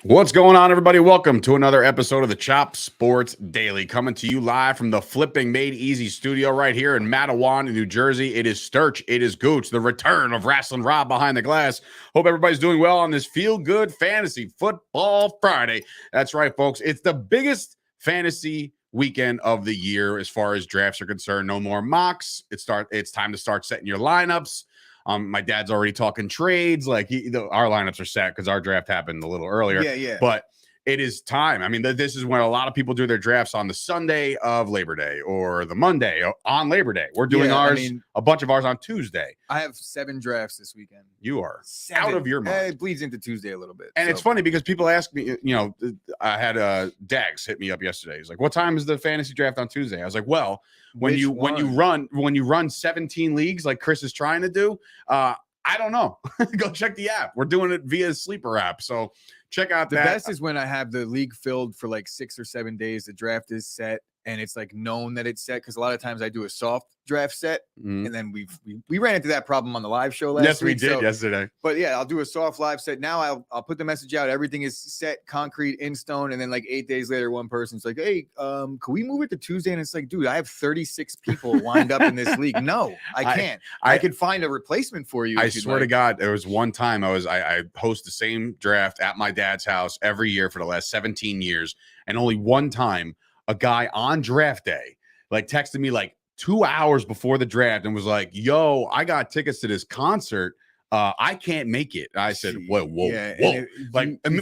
What's going on, everybody? Welcome to another episode of the Chop Sports Daily, coming to you live from the Flipping Made Easy studio right here in Matawan, New Jersey. It is Sturch, it is Gooch, the return of Wrestling Rob behind the glass. Hope everybody's doing well on this feel-good fantasy football Friday. That's right, folks. It's the biggest fantasy weekend of the year as far as drafts are concerned. No more mocks. It's time to start setting your lineups. My dad's already talking trades. Like our lineups are set because our draft happened a little earlier. Yeah. But it is time. I mean, this is when a lot of people do their drafts on the Sunday of Labor Day or the Monday on Labor Day. We're doing ours, a bunch of ours on Tuesday. I have 7 drafts this weekend. You are out of your mind. It bleeds into Tuesday a little bit. And it's funny because people ask me, I had Dags hit me up yesterday. He's like, "What time is the fantasy draft on Tuesday?" I was like, "Well, when you run 17 leagues like Chris is trying to do, I don't know. Go check the app. We're doing it via Sleeper app. So check out the that. best is when I have the league filled for like 6 or 7 days. The draft is set and it's like known that it's set, because a lot of times I do a soft draft set, and then we ran into that problem on the live show last week. Yes, we did yesterday. But yeah, I'll do a soft live set. Now I'll put the message out. Everything is set, concrete, in stone. And then like 8 days later, one person's like, "Hey, can we move it to Tuesday?" And it's like, dude, I have 36 people lined up in this league. No, I can't. I could find a replacement for you. I swear to God, there was one time I host the same draft at my dad's house every year for the last 17 years. And only one time a guy on draft day like texted me like 2 hours before the draft and was like, "Yo, I got tickets to this concert. I can't make it." I said, whoa. Yeah,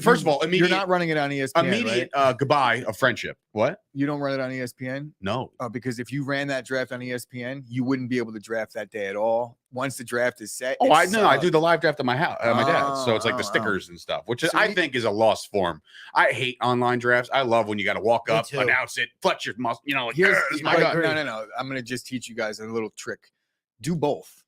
First of all, immediate, you're not running it on ESPN. Immediate right? Goodbye of friendship. What? You don't run it on ESPN? No. Because if you ran that draft on ESPN, you wouldn't be able to draft that day at all. Once the draft is set. Oh, I know. I do the live draft at my house, my dad's. So it's like the stickers and stuff, which I think is a lost form. I hate online drafts. I love when you got to walk up, announce it, flex your muscle. Like, No. I'm going to just teach you guys a little trick. Do both.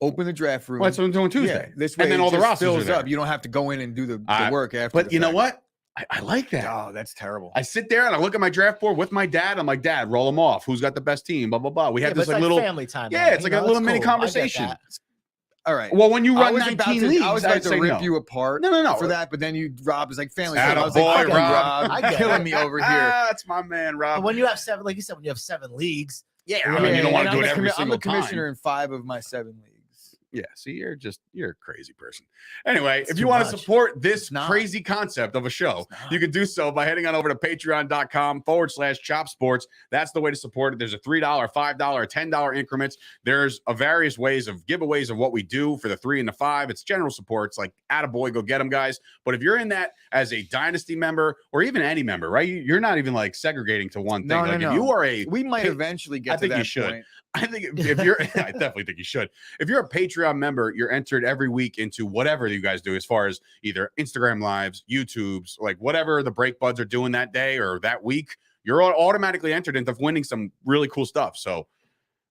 Open the draft room. Well, that's what I'm doing Tuesday. This way, and then all the rosters fills up. You don't have to go in and do the work after. But you know what? I like that. Oh, that's terrible. I sit there and I look at my draft board with my dad. I'm like, "Dad, roll them off. Who's got the best team? Blah, blah, blah." We had this like little family time. Yeah, it's like a little mini conversation. All right. Well, when you run 19 leagues, I was about to rip you apart for that, but then Rob is like family. I was like, Rob, killing me over here. That's my man, Rob. But when you have 7, like you said, when you have 7 leagues, you don't want to do it every single time. I'm the commissioner in 5 of my 7 leagues. Yeah, see, you're a crazy person. Anyway, if you want to support this crazy concept of a show, you can do so by heading on over to patreon.com/Chop Sports. That's the way to support it. There's a $3, $5, $10 increments. There's various ways of giveaways of what we do for the 3 and the 5. It's general support. It's like, attaboy, go get them, guys. But if you're in that as a Dynasty member or even any member, right? You're not even like segregating to one thing. If you are we might eventually get to that you should. point. I think if you're, I definitely think you should. If you're a Patreon member, you're entered every week into whatever you guys do as far as either Instagram lives, YouTubes, like whatever the break buds are doing that day or that week, you're automatically entered into winning some really cool stuff. So,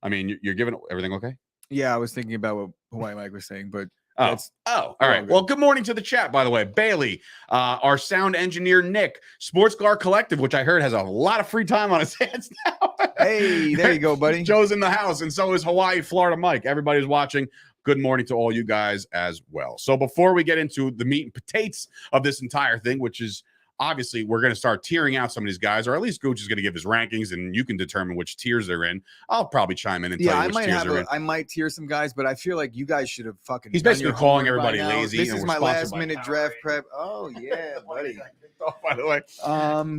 I mean, you're giving everything okay? Yeah, I was thinking about what Hawaii Mike was saying, but all right. Well, good morning to the chat, by the way. Bailey, our sound engineer, Nick, Sports Car Collective, which I heard has a lot of free time on his hands now. Hey, there you go, buddy. Joe's in the house, and so is Hawaii, Florida Mike. Everybody's watching. Good morning to all you guys as well. So before we get into the meat and potatoes of this entire thing, which is obviously we're going to start tiering out some of these guys, or at least Gooch is going to give his rankings, and you can determine which tiers they're in. I'll probably chime in and tell you which tiers they're in. I might tier some guys, but I feel like you guys should have fucking. He's basically calling everybody lazy. This is my last minute draft prep. Oh yeah, buddy. By the way,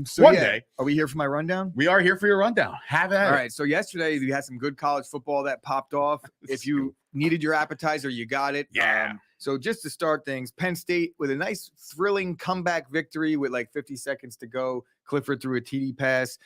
so one day, are we here for my rundown? We are here for your rundown. Have at it. All right. So yesterday we had some good college football that popped off. If you needed your appetizer, you got it. Yeah. So just to start things, Penn State with a nice thrilling comeback victory with like 50 seconds to go. Clifford threw a TD pass.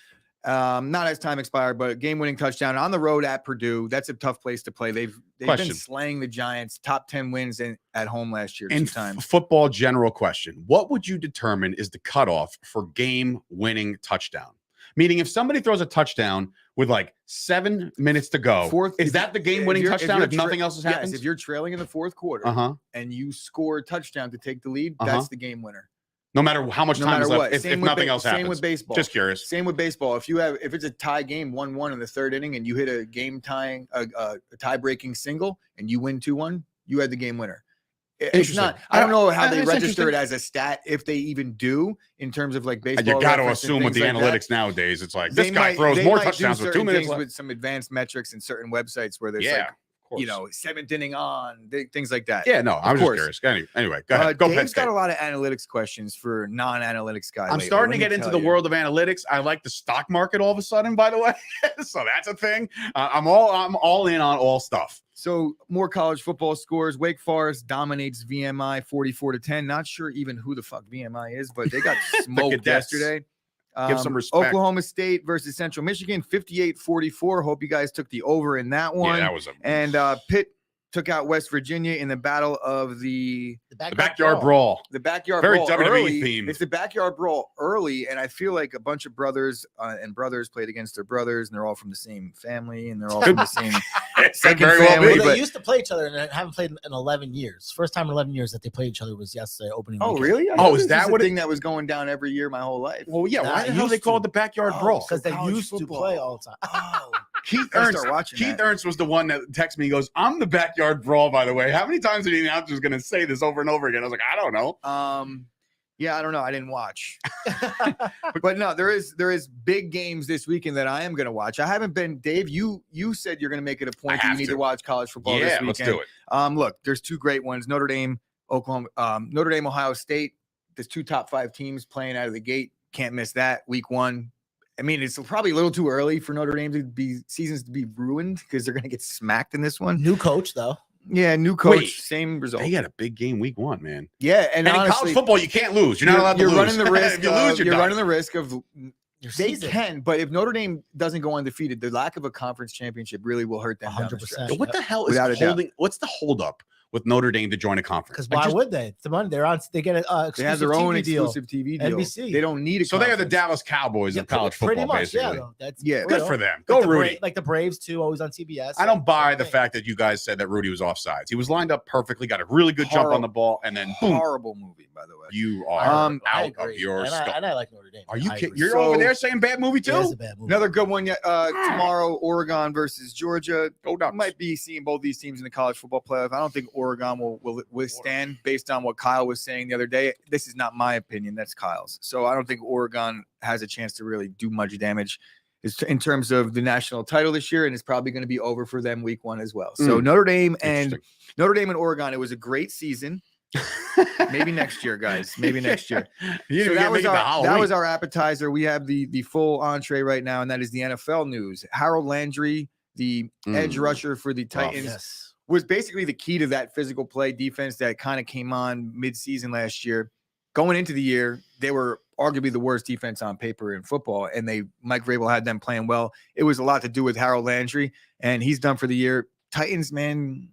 Not as time expired, but game-winning touchdown on the road at Purdue. That's a tough place to play. They've been slaying the Giants. Top 10 wins at home last year. In football, general question: what would you determine is the cutoff for game-winning touchdown? Meaning, if somebody throws a touchdown with like 7 minutes to go, is that the game-winning touchdown if nothing else has happened? Yes, if you're trailing in the fourth quarter and you score a touchdown to take the lead, that's the game winner. No matter how much time is left, if nothing else happens. Same with baseball. Just curious. Same with baseball. If it's a tie game, 1-1 in the third inning, and you hit a tie-breaking single, and you win 2-1, you had the game winner. It's not. I don't know how they That's register it interesting. as a stat, if they even do, in terms of like baseball. You got to reference and assume with the things like that. analytics nowadays, it's like They this guy might- throws they more might do touchdowns with 2 certain minutes things left. with some advanced metrics in certain websites where there's Yeah, like, of course. seventh inning on, things like that. Yeah, no, I'm just course. curious. Anyway, go ahead. Go Penn Dave's State. got a lot of analytics questions for non-analytics guy. I'm lately, starting let to me get into tell the you. world of analytics. I like the stock market all of a sudden, by the way. So that's a thing. I'm all in on all stuff. So more college football scores. Wake Forest dominates VMI 44-10. Not sure even who the fuck VMI is, but they got smoked Cadets. yesterday. Give some respect. Oklahoma State versus Central Michigan, 58-44. Hope you guys took the over in that one. Yeah, that was a And Pitt took out West Virginia in the battle of the backyard brawl. The backyard Very brawl WWE early. themed. It's the backyard brawl early, and I feel like a bunch of brothers and brothers played against their brothers, and they're all from the same family, and they're all from the same second very well family. be. Well, they but- used to play each other and haven't played in 11 years. First time in 11 years that they played each other was yesterday opening. Oh, weekend. really? I Oh, thought is this that was what a it- thing that was going down every year my whole life? Well, yeah. Nah, Why the it hell they used call it to. the backyard Oh, brawl? Because they college used to football. play all the time. Oh, Keith I Ernst. start watching Keith that. Ernst was the one that texted me. He goes, "I'm the backyard brawl." By the way, how many times are the announcers going to say this over and over again? I was like, I don't know. Yeah, I don't know. I didn't watch, but no, there is big games this weekend that I am going to watch. I haven't been. Dave, you said you're going to make it a point that you have need to. to watch college football this Yeah, weekend. let's do it. Look, there's two great ones: Notre Dame, Oklahoma, Notre Dame, Ohio State. There's two top 5 teams playing out of the gate. Can't miss that. Week 1. I mean, it's probably a little too early for Notre Dame to be ruined because they're going to get smacked in this one. New coach though. Yeah, new coach, Wait, same result. They got a big game week 1, man. Yeah, and And in honestly, college football, you can't lose. You're not allowed to you're lose. running the risk. if you lose, you're done. running the risk of Your they season. can, but if Notre Dame doesn't go undefeated, the lack of a conference championship really will hurt them. 100%. What the hell is Without a doubt. holding? What's the holdup with Notre Dame to join a conference? Because Like, why just- would they? It's the money they're on. They get an They have exclusive their own TV deal. exclusive TV deal. NBC. They don't need a So they are the conference. Dallas Cowboys Yeah, of college pretty football, much. basically. Yeah, though. That's Yeah. Good real. for them. Like Go the Rudy. like the Braves too, always on TBS. I don't buy the Same thing. fact that you guys said that Rudy was offsides. He was lined up perfectly, got a really good jump on the ball, and then boom, Horrible movie, by the way. you are I out agree. of your and skull. I like Notre Dame. Are you I kidding? agree. You're So- over there saying bad movie too? It is a bad movie. Another good one yet. Tomorrow, Oregon versus Georgia. Go Ducks. Might be seeing both these teams in the college football playoff. I don't think Oregon will withstand based on what Kyle was saying the other day. This is not my opinion. That's Kyle's. So I don't think Oregon has a chance to really do much damage in terms of the national title this year. And it's probably going to be over for them week 1 as well. So Notre Dame and Oregon, it was a great season. Maybe next year, guys. Maybe next year. You So didn't that make it to was Halloween. our appetizer. We have the full entree right now, and that is the NFL news. Harold Landry, the edge rusher for the Titans, Yes. was basically the key to that physical play defense that kind of came on mid-season last year. Going into the year, they were arguably the worst defense on paper in football, and Mike Vrabel had them playing well. It was a lot to do with Harold Landry, and he's done for the year. Titans, man,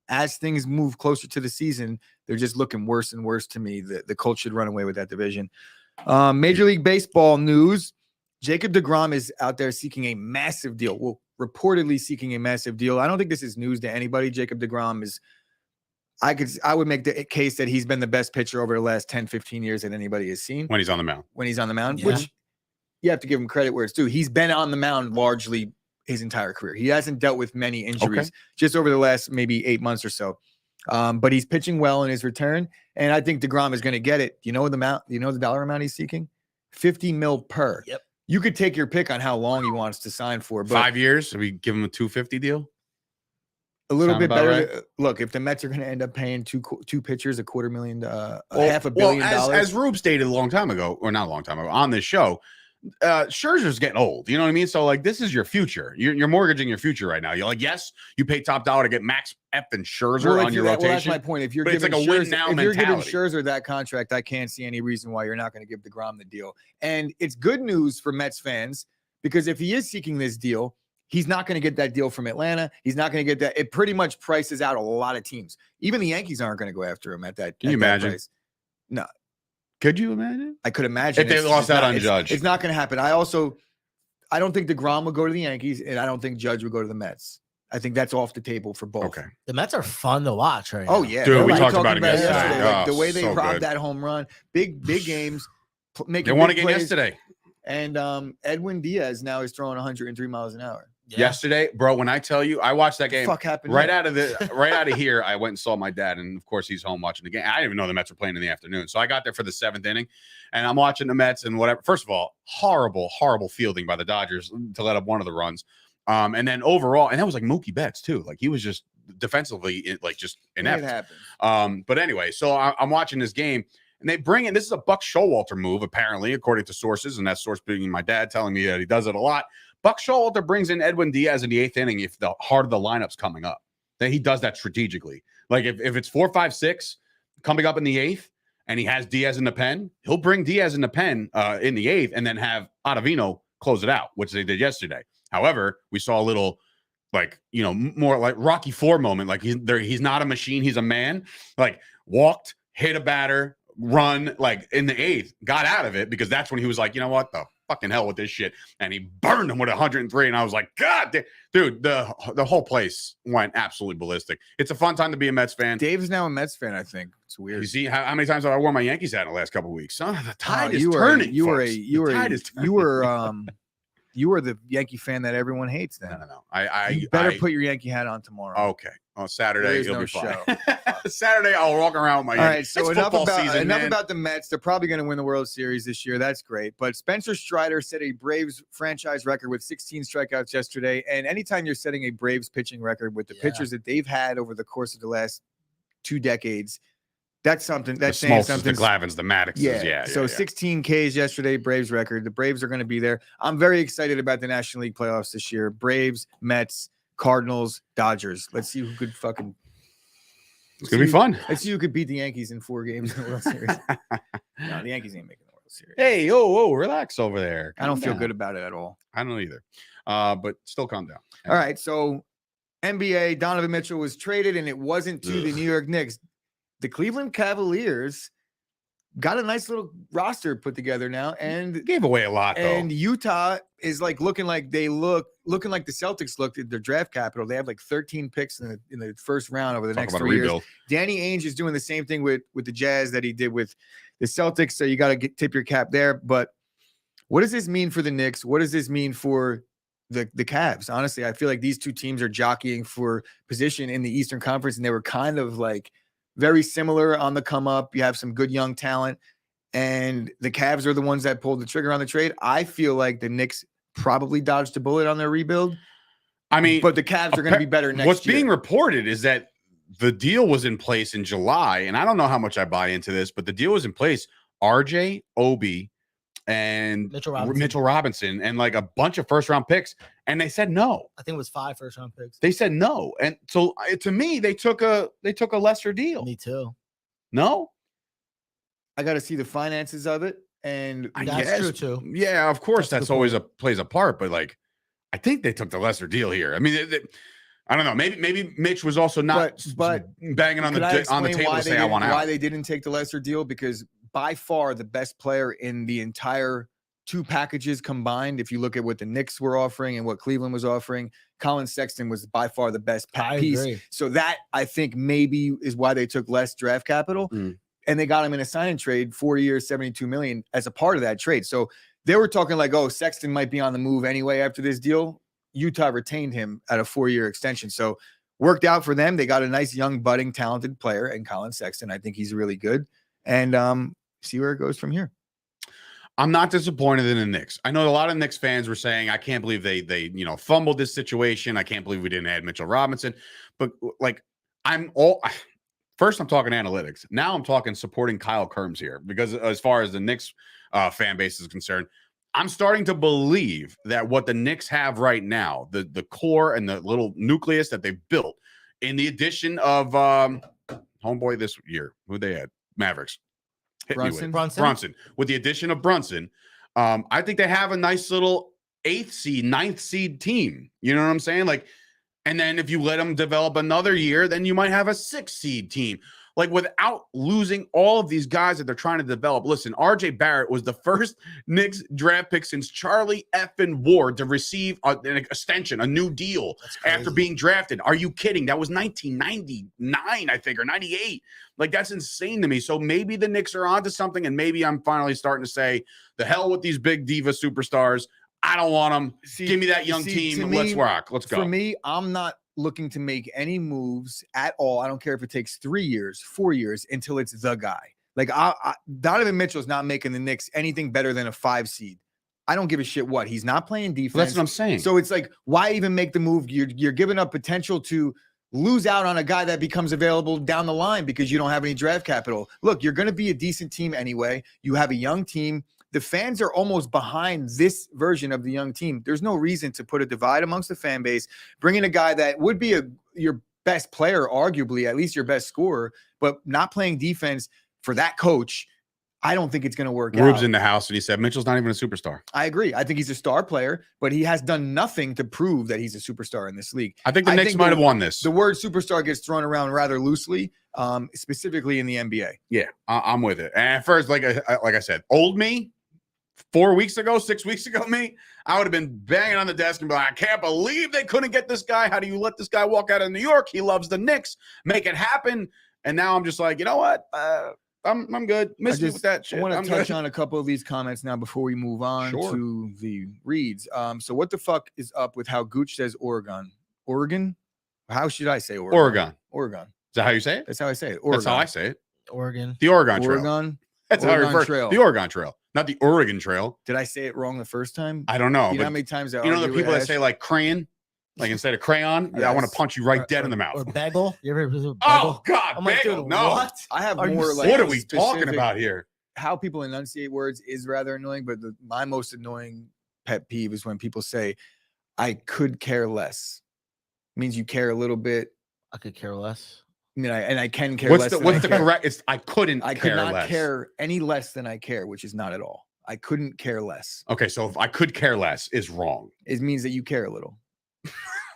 as things move closer to the season, they're just looking worse and worse to me. The Colts should run away with that division. Major League Baseball news. Jacob deGrom is out there seeking a massive deal. Well, reportedly seeking a massive deal. I don't think this is news to anybody. Jacob deGrom is, I would make the case that he's been the best pitcher over the last 10, 15 years that anybody has seen when he's on the mound. when he's on the mound, Yeah. which you have to give him credit where it's due. He's been on the mound largely his entire career. He hasn't dealt with many injuries just over the last maybe 8 months or so. But he's pitching well in his return, and I think deGrom is going to get it. You know the amount? You know the dollar amount he's seeking? $50 million per. Yep. You could take your pick on how long he wants to sign for, but 5 years. So we give him a $250 deal. a little Sound bit about better. right? Look, if the Mets are going to end up paying two pitchers $250,000, Well, $500 million, as Rube stated a long time ago, or not a long time ago, on this show, Scherzer's getting old. You know what I mean? So like, this is your future. You're mortgaging your future right now. You're like, yes, you pay top dollar to get Max Effin Scherzer Well, on your well, that's rotation. my point. If you're but it's giving like a win Scherzer, now if you're giving mentality. Scherzer that contract, I can't see any reason why you're not going to give deGrom the deal. And it's good news for Mets fans because if he is seeking this deal, he's not going to get that deal from Atlanta. He's not going to get that. It pretty much prices out a lot of teams. Even the Yankees aren't going to go after him at that. Can you at that imagine? price. No, Could you imagine? I could imagine If they It's lost just out not- on it's- Judge. It's not going to happen. I don't think deGrom will go to the Yankees, and I don't think Judge will go to the Mets. I think that's off the table for both. Okay. The Mets are fun to watch right Oh now. yeah, Dude, they're we like talked talking about it yesterday. Like Oh, the way they so robbed good. that home run, big games, making They won big again plays. yesterday. And Edwin Diaz now is throwing 103 miles an hour. yesterday, bro. When I tell you, I watched that game fuck happened right there? right out of here. I went and saw my dad, and of course he's home watching the game. I didn't even know the Mets were playing in the afternoon, so I got there for the 7th inning, and I'm watching the Mets and whatever. First of all, horrible fielding by the Dodgers to let up one of the runs, and then overall, and that was like Mookie Betts too. Like he was just defensively like just inept. It happened. But anyway, so I'm watching this game. And they bring in, this is a Buck Showalter move, apparently, according to sources, and that source being my dad telling me that he does it a lot. Buck Showalter brings in Edwin Diaz in the 8th inning if the heart of the lineup's coming up. Then he does that strategically. Like if it's 4, 5, 6 coming up in the 8th, and he has Diaz in the pen, he'll bring Diaz in the pen in the 8th, and then have Ottavino close it out, which they did yesterday. However, we saw a little, like, you know, more like Rocky IV moment. Like he's not a machine, he's a man. Like walked, hit a batter, run, like in the 8th, got out of it because that's when he was like, you know what, the fucking hell with this shit, and he burned him with 103. And I was like, God, dude, the whole place went absolutely ballistic. It's a fun time to be a Mets fan. Dave's now a Mets fan. I think it's weird. You see how many times have I worn my Yankees hat in the last couple of weeks? The tide is turning. You were the Yankee fan that everyone hates. Then no. You better put your Yankee hat on tomorrow. Okay. On Saturday, it'll be show. fine. Saturday, I'll walk around with my. All right, so enough about about the Mets. They're probably going to win the World Series this year. That's great. But Spencer Strider set a Braves franchise record with 16 strikeouts yesterday. And anytime you're setting a Braves pitching record with the pitchers that they've had over the course of the last 2 decades, that's something. That's saying something. The Glavins, the Maddoxes, yeah. So 16 Ks yesterday, Braves record. The Braves are going to be there. I'm very excited about the National League playoffs this year. Braves, Mets, Cardinals, Dodgers. Let's see who could fucking. It's gonna be fun. Let's see who could beat the Yankees in 4 games in the World Series. No, the Yankees ain't making the World Series. Hey, whoa, relax over there. I don't feel good about it at all. I don't either. But still calm down. All right, so NBA, Donovan Mitchell was traded, and it wasn't to the New York Knicks. The Cleveland Cavaliers got a nice little roster put together now, and gave away a lot. And Utah is like looking like the Celtics looked at their draft capital. They have like 13 picks in the first round over the next 3 years. Danny Ainge is doing the same thing with the Jazz that he did with the Celtics. So you got to tip your cap there. But what does this mean for the Knicks? What does this mean for the Cavs? Honestly, I feel like these 2 teams are jockeying for position in the Eastern Conference, and they were kind of like very similar on the come up. You have some good young talent, and the Cavs are the ones that pulled the trigger on the trade. I feel like the Knicks probably dodged a bullet on their rebuild. I mean, but the Cavs are going to be better next year. What's being reported is that the deal was in place in July, and I don't know how much I buy into this, but the deal was in place. RJ, Obi, and Mitchell Robinson, and like a bunch of first-round picks, and they said no. I think it was 5 first-round picks. They said no, and so to me, they took a lesser deal. Me too. No, I got to see the finances of it, and I that's guess, true too. Yeah, of course, that's always plays a part, but like, I think they took the lesser deal here. I mean, I don't know. Maybe Mitch was also not but banging on the table to say I want out. Why they didn't take the lesser deal? Because by far the best player in the entire 2 packages combined, if you look at what the Knicks were offering and what Cleveland was offering, Colin Sexton was by far the best piece. Agree. So that, I think, maybe is why they took less draft capital. And they got him in a sign and trade, 4 years, $72 million as a part of that trade. So they were talking like, oh, Sexton might be on the move anyway after this deal. Utah retained him at a 4-year extension. So worked out for them. They got a nice, young, budding, talented player in Colin Sexton. I think he's really good. And see where it goes from here. I'm not disappointed in the Knicks. I know a lot of Knicks fans were saying, I can't believe they fumbled this situation. I can't believe we didn't add Mitchell Robinson. But like, first I'm talking analytics. Now I'm talking supporting Kyle Kerms here, because as far as the Knicks fan base is concerned, I'm starting to believe that what the Knicks have right now, the core and the little nucleus that they've built, in the addition of homeboy this year, who they had, Mavericks. Brunson. With the addition of Brunson, I think they have a nice little 8th seed, 9th seed team. You know what I'm saying? Like, and then if you let them develop another year, then you might have a 6th seed team. Like, without losing all of these guys that they're trying to develop. Listen, RJ Barrett was the first Knicks draft pick since Charlie effing Ward to receive an extension, a new deal after being drafted. Are you kidding? That was 1999, I think, or 98. Like, that's insane to me. So maybe the Knicks are onto something, and maybe I'm finally starting to say, the hell with these big diva superstars. I don't want him. Give me that young team. Let's rock. Let's go. For me, I'm not looking to make any moves at all. I don't care if it takes 3 years, 4 years until it's the guy. Like Donovan Mitchell's not making the Knicks anything better than a 5 seed. I don't give a shit what. He's not playing defense. That's what I'm saying. So it's like, why even make the move? You're giving up potential to lose out on a guy that becomes available down the line because you don't have any draft capital. Look, you're going to be a decent team anyway. You have a young team. The fans are almost behind this version of the young team. There's no reason to put a divide amongst the fan base. Bring in a guy that would be your best player, arguably, at least your best scorer, but not playing defense for that coach. I don't think it's going to work out. Rube's in the house, and he said Mitchell's not even a superstar. I agree. I think he's a star player, but he has done nothing to prove that he's a superstar in this league. I think the Knicks might have won this. The word superstar gets thrown around rather loosely, specifically in the NBA. Yeah, I'm with it. And at first, like I said, old me, 4 weeks ago, 6 weeks ago, me, I would have been banging on the desk and be like, I can't believe they couldn't get this guy. How do you let this guy walk out of New York? He loves the Knicks. Make it happen. And now I'm just like, you know what? I'm good. Miss me with that shit. I want to touch on a couple of these comments now before we move on to the reads. So what the fuck is up with how Gooch says Oregon? Oregon? How should I say Oregon? Oregon. Is that how you say it? That's how I say it. Oregon. That's how I say it. Oregon. The Oregon Trail. Oregon. That's how I refer to the Oregon Trail, not the Oregon Trail. Did I say it wrong the first time? I don't know. You know how many times you know the people that say like crayon? Like instead of crayon, I want to punch you right dead in the mouth. Or bagel. You ever bagel? Oh God, I'm like, bagel. dude, No. what? I have Are more like what are we talking about here? How people enunciate words is rather annoying, but my most annoying pet peeve is when people say, I could care less. It means you care a little bit. I could care less. I mean, I can care what's less. What's the correct? It's I could not care any less than I care, which is not at all. I couldn't care less. Okay, so if I could care less is wrong. It means that you care a little.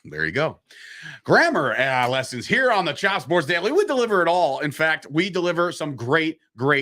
There you go. Grammar lessons here on the Chop Sports Daily. We deliver it all. In fact, we deliver some great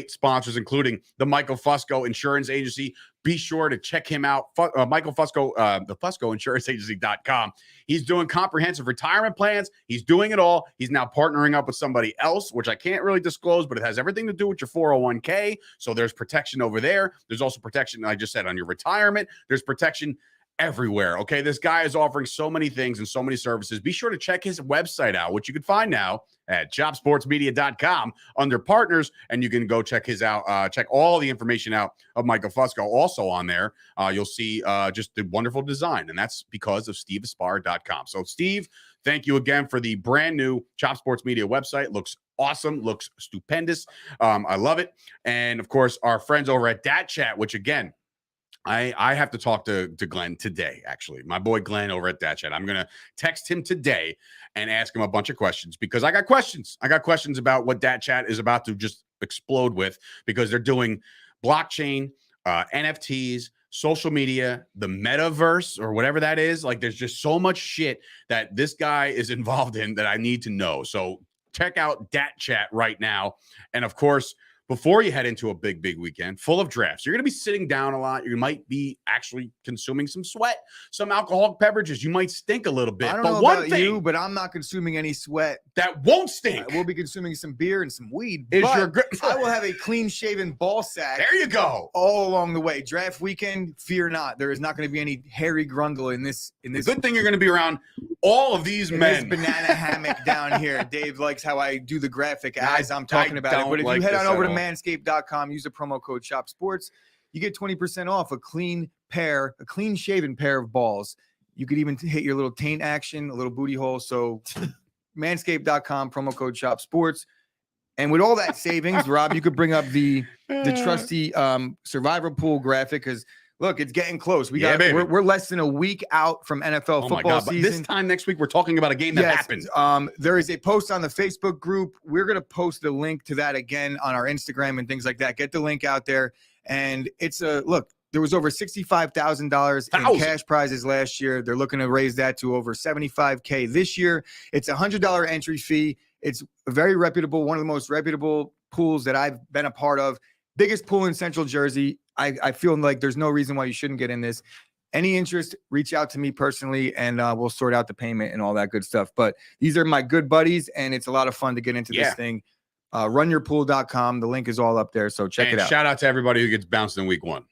sponsors, including the Michael Fusco Insurance Agency. Be sure to check him out. Michael Fusco, the FuscoInsuranceAgency.com. He's doing comprehensive retirement plans. He's doing it all. He's now partnering up with somebody else, which I can't really disclose, but it has everything to do with your 401k. So there's protection over there. There's also protection, I just said, on your retirement. There's protection everywhere. Okay. This guy is offering so many things and so many services. Be sure to check his website out, which you can find now at chopsportsmedia.com under partners. And you can go check his out, check all the information out of Michael Fusco. Also on there, you'll see just the wonderful design. And that's because of steveaspar.com. So Steve, thank you again for the brand new Chop Sports Media website. Looks awesome. Looks stupendous. I love it. And of course, our friends over at Dat Chat, which again, I have to talk to Glenn today, actually. My boy Glenn over at Dat Chat. I'm going to text him today and ask him a bunch of questions because I got questions. I got questions about what Dat Chat is about to just explode with because they're doing blockchain, NFTs, social media, the metaverse or whatever that is. Like there's just so much shit that this guy is involved in that I need to know. So check out Dat Chat right now. And of course, before you head into a big weekend full of drafts, you're going to be sitting down a lot. You might be actually consuming some sweat, some alcoholic beverages. You might stink a little bit. I don't know about you, but I'm not consuming any sweat. That won't stink. I will be consuming some beer and some weed. I will have a clean-shaven ball sack. There you go. All along the way. Draft weekend, fear not. There is not going to be any hairy grundle in this. The good thing you're going to be around all of these men. This banana hammock down here. Dave likes how I do the graphic as I'm talking about it. But if you head on over to manscaped.com, use the promo code SHOPSPORTS, you get 20% off a clean shaven pair of balls. You could even hit your little taint action, a little booty hole. So manscaped.com, promo code SHOPSPORTS. And with all that savings, Rob, you could bring up the trusty survivor pool graphic because look, it's getting close. We're less than a week out from NFL football season. But this time next week, we're talking about a game that happened. There is a post on the Facebook group. We're going to post a link to that again on our Instagram and things like that. Get the link out there. And it's look, there was over $65,000 in cash prizes last year. They're looking to raise that to over $75K this year. It's a $100 entry fee. It's a very reputable, one of the most reputable pools that I've been a part of. Biggest pool in Central Jersey. I feel like there's no reason why you shouldn't get in this. Any interest, reach out to me personally, and we'll sort out the payment and all that good stuff. But these are my good buddies, and it's a lot of fun to get into this thing. Runyourpool.com. The link is all up there, so check it out. Shout out to everybody who gets bounced in week one.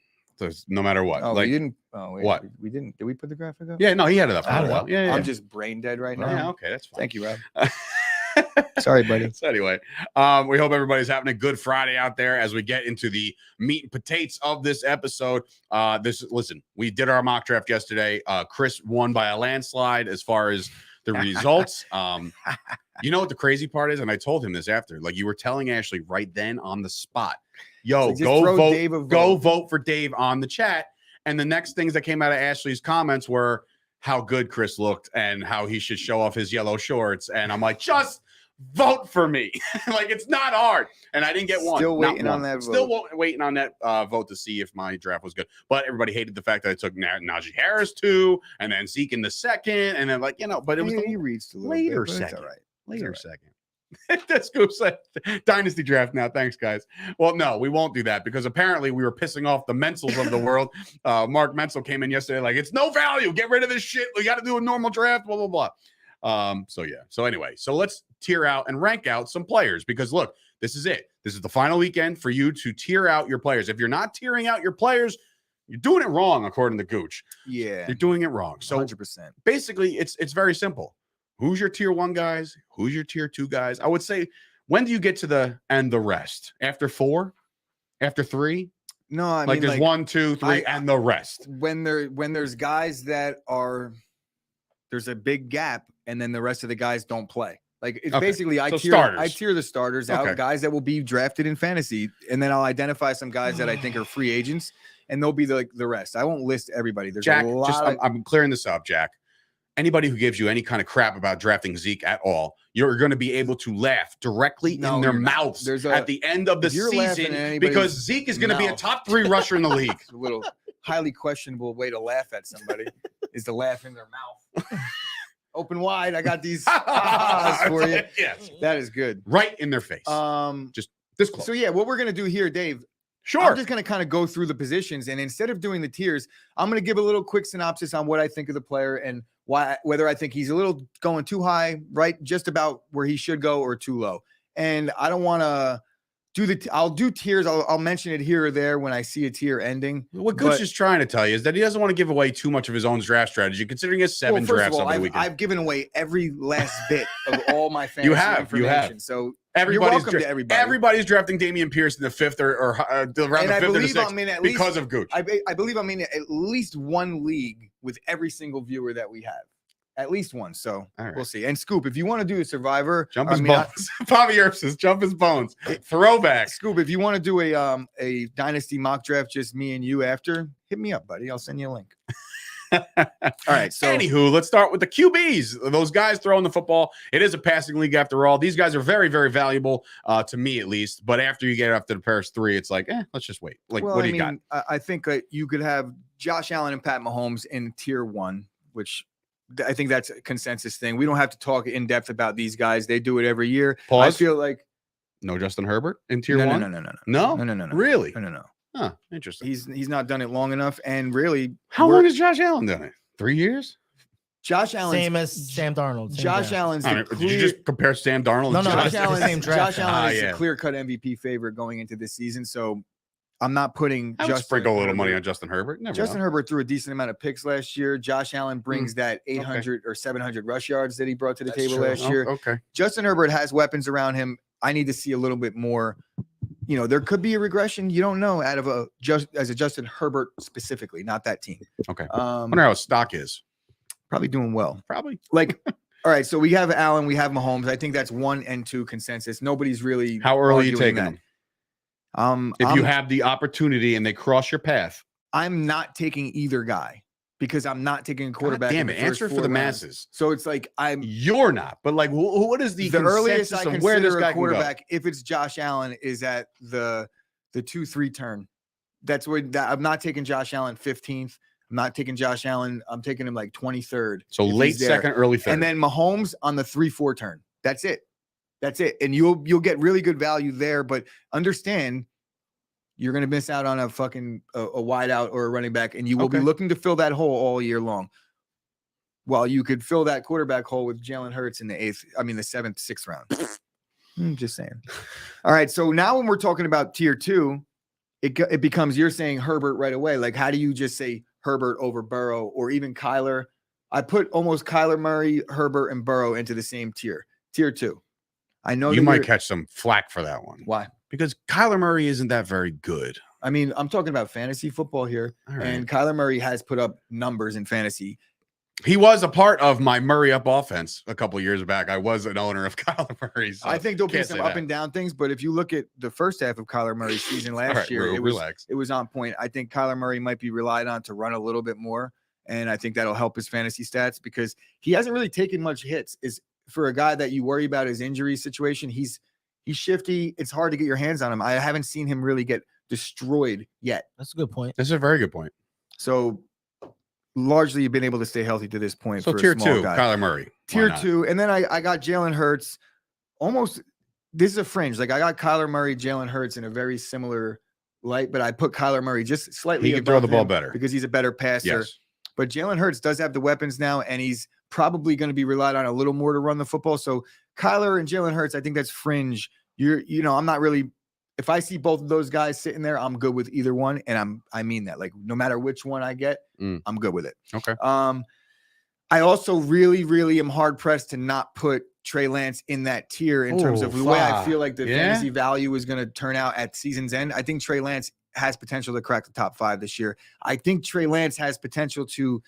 no matter what. Oh, like we didn't. Oh, wait, what? We didn't. Did we put the graphic up? Yeah, no, he had it up for I a don't while. know. Yeah, I'm just brain dead right now. yeah, okay, that's fine. Thank you, Rob. Sorry, buddy. So anyway, we hope everybody's having a good Friday out there as we get into the meat and potatoes of this episode. Listen, we did our mock draft yesterday. Chris won by a landslide as far as the results. You know what the crazy part is? And I told him this after. Like, you were telling Ashley right then on the spot, yo, So go vote, Dave a vote. go vote for Dave on the chat. And the next things that came out of Ashley's comments were how good Chris looked and how he should show off his yellow shorts. And I'm like, just vote for me. Like, it's not hard. And I didn't get one. Still Not waiting one. on that Still vote. waiting on that vote to see if my draft was good. But everybody hated the fact that I took Najee Harris 2 and then Zeke in the second. And then, like, but it was He reached a little later bit, but it's second. all right. Later all right. second. That's cool. Dynasty draft now. Thanks, guys. Well, no, we won't do that because apparently we were pissing off the Mensels of the world. Mark Menzel came in yesterday like, it's no value. Get rid of this shit. We got to do a normal draft, blah, blah, blah. So anyway, so let's tier out and rank out some players because look, this is it. This is the final weekend for you to tier out your players. If you're not tiering out your players, you're doing it wrong, according to Gooch. Yeah. You're doing it wrong. So 100%. basically, it's very simple. Who's your tier 1 guys? Who's your tier 2 guys? I would say, when do you get to the rest? After 4? After 3? No, I Like mean, there's 1, 2, 3, and the rest. When there's guys that are, there's a big gap, and then the rest of the guys don't play. Like, it's basically I tier the starters out, guys that will be drafted in fantasy, and then I'll identify some guys that I think are free agents, and they'll be the rest. I won't list everybody. There's Jack, a lot. I'm clearing this up, Jack. Anybody who gives you any kind of crap about drafting Zeke at all, you're going to be able to laugh directly in their mouths at the end of the season because Zeke is going to be a top 3 rusher in the league. It's a little highly questionable way to laugh at somebody is to laugh in their mouth. Open wide. I got these for you. Yes. That is good. Right in their face. Just this close. So yeah, what we're going to do here, Dave, sure. I'm just going to kind of go through the positions, and instead of doing the tiers, I'm going to give a little quick synopsis on what I think of the player and whether I think he's a little going too high, right, just about where he should go, or too low. And I don't want to I'll do tiers. I'll mention it here or there when I see a tier ending. What Gooch is trying to tell you is that he doesn't want to give away too much of his own draft strategy, considering he has 7 drafts over the weekend. I've given away every last bit of all my fantasy information. You have. So you're welcome to everybody. Everybody's drafting Dameon Pierce in the 5th or around the 5th or 6th because of Gooch. I believe I'm in at least one league with every single viewer that we have. At least one. So we'll see. And Scoop, if you want to do a Survivor, jump his bones. Bobby Earp says, jump his bones. Throwback. Scoop, if you want to do a dynasty mock draft, just me and you after, hit me up, buddy. I'll send you a link. All right. So anywho, let's start with the QBs. Those guys throwing the football. It is a passing league after all. These guys are very, very valuable to me at least. But after you get up to the Paris 3, it's like, let's just wait. Like, what do you got? I think you could have Josh Allen and Pat Mahomes in tier 1, which I think that's a consensus thing. We don't have to talk in depth about these guys. They do it every year. Pause. I feel like no Justin Herbert in tier 1. No. Really? No. Huh. Interesting. He's not done it long enough. And really, how long has Josh Allen done it? 3 years. Josh Allen, same as Sam Darnold. Josh Allen's. Did you just compare Sam Darnold? No, Josh Allen. Josh Allen is a clear-cut MVP favorite going into this season. So I'm not putting. I would sprinkle a little money on Justin Herbert. Justin Herbert threw a decent amount of picks last year. Josh Allen brings that 800 or 700 rush yards that he brought to the table last year. Okay. Justin Herbert has weapons around him. I need to see a little bit more. There could be a regression. You don't know out of a Justin Herbert specifically, not that team. Okay. I wonder how his stock is. Probably doing well. Probably. Like, all right. So we have Allen, we have Mahomes. I think that's 1 and 2 consensus. Nobody's really. How early are you taking them? If you have the opportunity and they cross your path, I'm not taking either guy because I'm not taking a quarterback. God damn it! Answer for the masses. So it's like you're not, but like, what is the earliest I consider where this guy a quarterback? If it's Josh Allen, is at the 2-3 turn. That's where I'm not taking Josh Allen 15th. I'm not taking Josh Allen. I'm taking him like 23rd. So late second, early third, and then Mahomes on the 3-4 turn. That's it. And you'll get really good value there, but understand you're going to miss out on a fucking a wide out or a running back, and you will be looking to fill that hole all year long. While you could fill that quarterback hole with Jalen Hurts in the 7th, 6th round. I'm just saying. All right, so now when we're talking about tier 2, it becomes you're saying Herbert right away. Like, how do you just say Herbert over Burrow or even Kyler? I put almost Kyler Murray, Herbert, and Burrow into the same tier 2. I know you might catch some flack for that one. Why? Because Kyler Murray isn't that very good. I mean, I'm talking about fantasy football here, and Kyler Murray has put up numbers in fantasy. He was a part of my Murray up offense a couple years back. I was an owner of Kyler Murray. So I think there'll be some up and down things, but if you look at the first half of Kyler Murray's season last year, it was on point. I think Kyler Murray might be relied on to run a little bit more, and I think that'll help his fantasy stats because he hasn't really taken much hits. Is for a guy that you worry about his injury situation, he's shifty. It's hard to get your hands on him. I haven't seen him really get destroyed yet. That's a good point. That's a very good point. So largely you've been able to stay healthy to this point. So for tier a small 2, guy. Kyler Murray. Tier 2. And then I got Jalen Hurts almost. This is a fringe. Like I got Kyler Murray, Jalen Hurts in a very similar light, but I put Kyler Murray just slightly. He can throw the ball better because he's a better passer. Yes. But Jalen Hurts does have the weapons now, and he's probably going to be relied on a little more to run the football. So Kyler and Jalen Hurts, I think that's fringe. I'm not really. If I see both of those guys sitting there, I'm good with either one, and I mean that. Like no matter which one I get, I'm good with it. Okay. I also really, really am hard pressed to not put Trey Lance in that tier in terms of the way I feel like the fantasy value is going to turn out at season's end. I think Trey Lance has potential to crack the top 5 this year. I think Trey Lance has potential to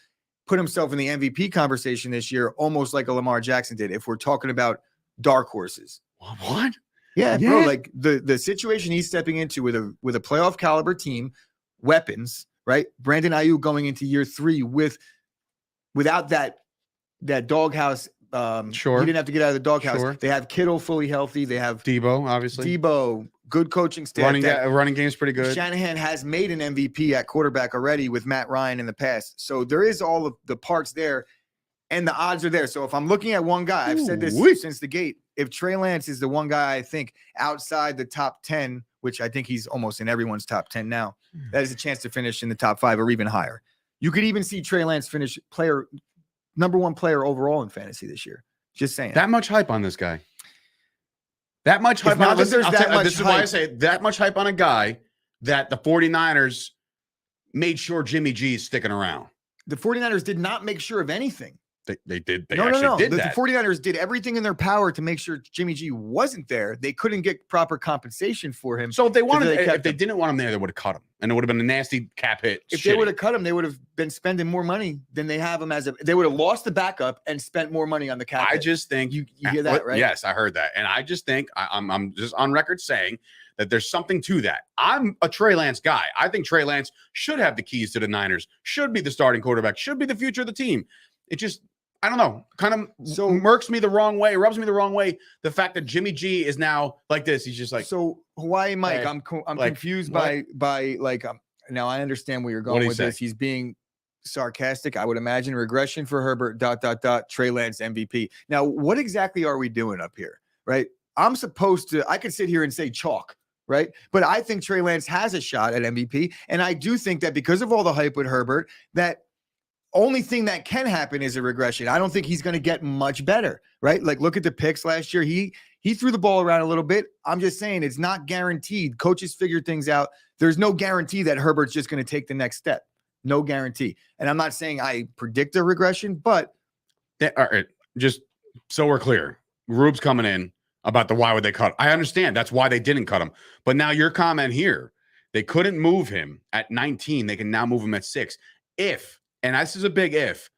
put himself in the MVP conversation this year, almost like a Lamar Jackson did. If we're talking about dark horses, what? Yeah, bro. Like the situation he's stepping into with a playoff caliber team, weapons, right? Brandon Ayuk going into year 3 without that doghouse. Sure. He didn't have to get out of the doghouse. Sure. They have Kittle fully healthy. They have Debo, obviously. Good coaching staff. Running game's pretty good. Shanahan has made an MVP at quarterback already with Matt Ryan in the past. So there is all of the parts there, and the odds are there. So if I'm looking at one guy, I've said this since the gate. If Trey Lance is the one guy I think outside the top 10, which I think he's almost in everyone's top 10 now, that is a chance to finish in the top 5 or even higher. You could even see Trey Lance finish number 1 player overall in fantasy this year. Just saying. That much hype on this guy. That much hype on this is why I say that much hype on a guy that the 49ers made sure Jimmy G is sticking around. The 49ers did not make sure of anything. They did. They did that. The 49ers did everything in their power to make sure Jimmy G wasn't there. They couldn't get proper compensation for him. So if they didn't want him there, they would have cut him. And it would have been a nasty cap hit. If they would have cut him, they would have been spending more money than they have him they would have lost the backup and spent more money on the cap hit. Just think you hear that, right? Yes, I heard that. And I just think I'm just on record saying that there's something to that. I'm a Trey Lance guy. I think Trey Lance should have the keys to the Niners, should be the starting quarterback, should be the future of the team. It just, I don't know, kind of rubs me the wrong way. The fact that Jimmy G is now like this, he's just like. So Hawaii Mike, I'm confused by now I understand where you're going with this. He's being sarcastic. I would imagine regression for Herbert, ... Trey Lance MVP. Now, what exactly are we doing up here, right? I could sit here and say chalk, right? But I think Trey Lance has a shot at MVP. And I do think that because of all the hype with Herbert, that only thing that can happen is a regression. I don't think he's going to get much better, right? Like, look at the picks last year. He threw the ball around a little bit. I'm just saying it's not guaranteed. Coaches figure things out. There's no guarantee that Herbert's just going to take the next step. No guarantee. And I'm not saying I predict a regression, but. All right, just so we're clear, Rube's coming in about why would they cut. I understand that's why they didn't cut him. But now your comment here, they couldn't move him at 19. They can now move him at 6. And this is a big if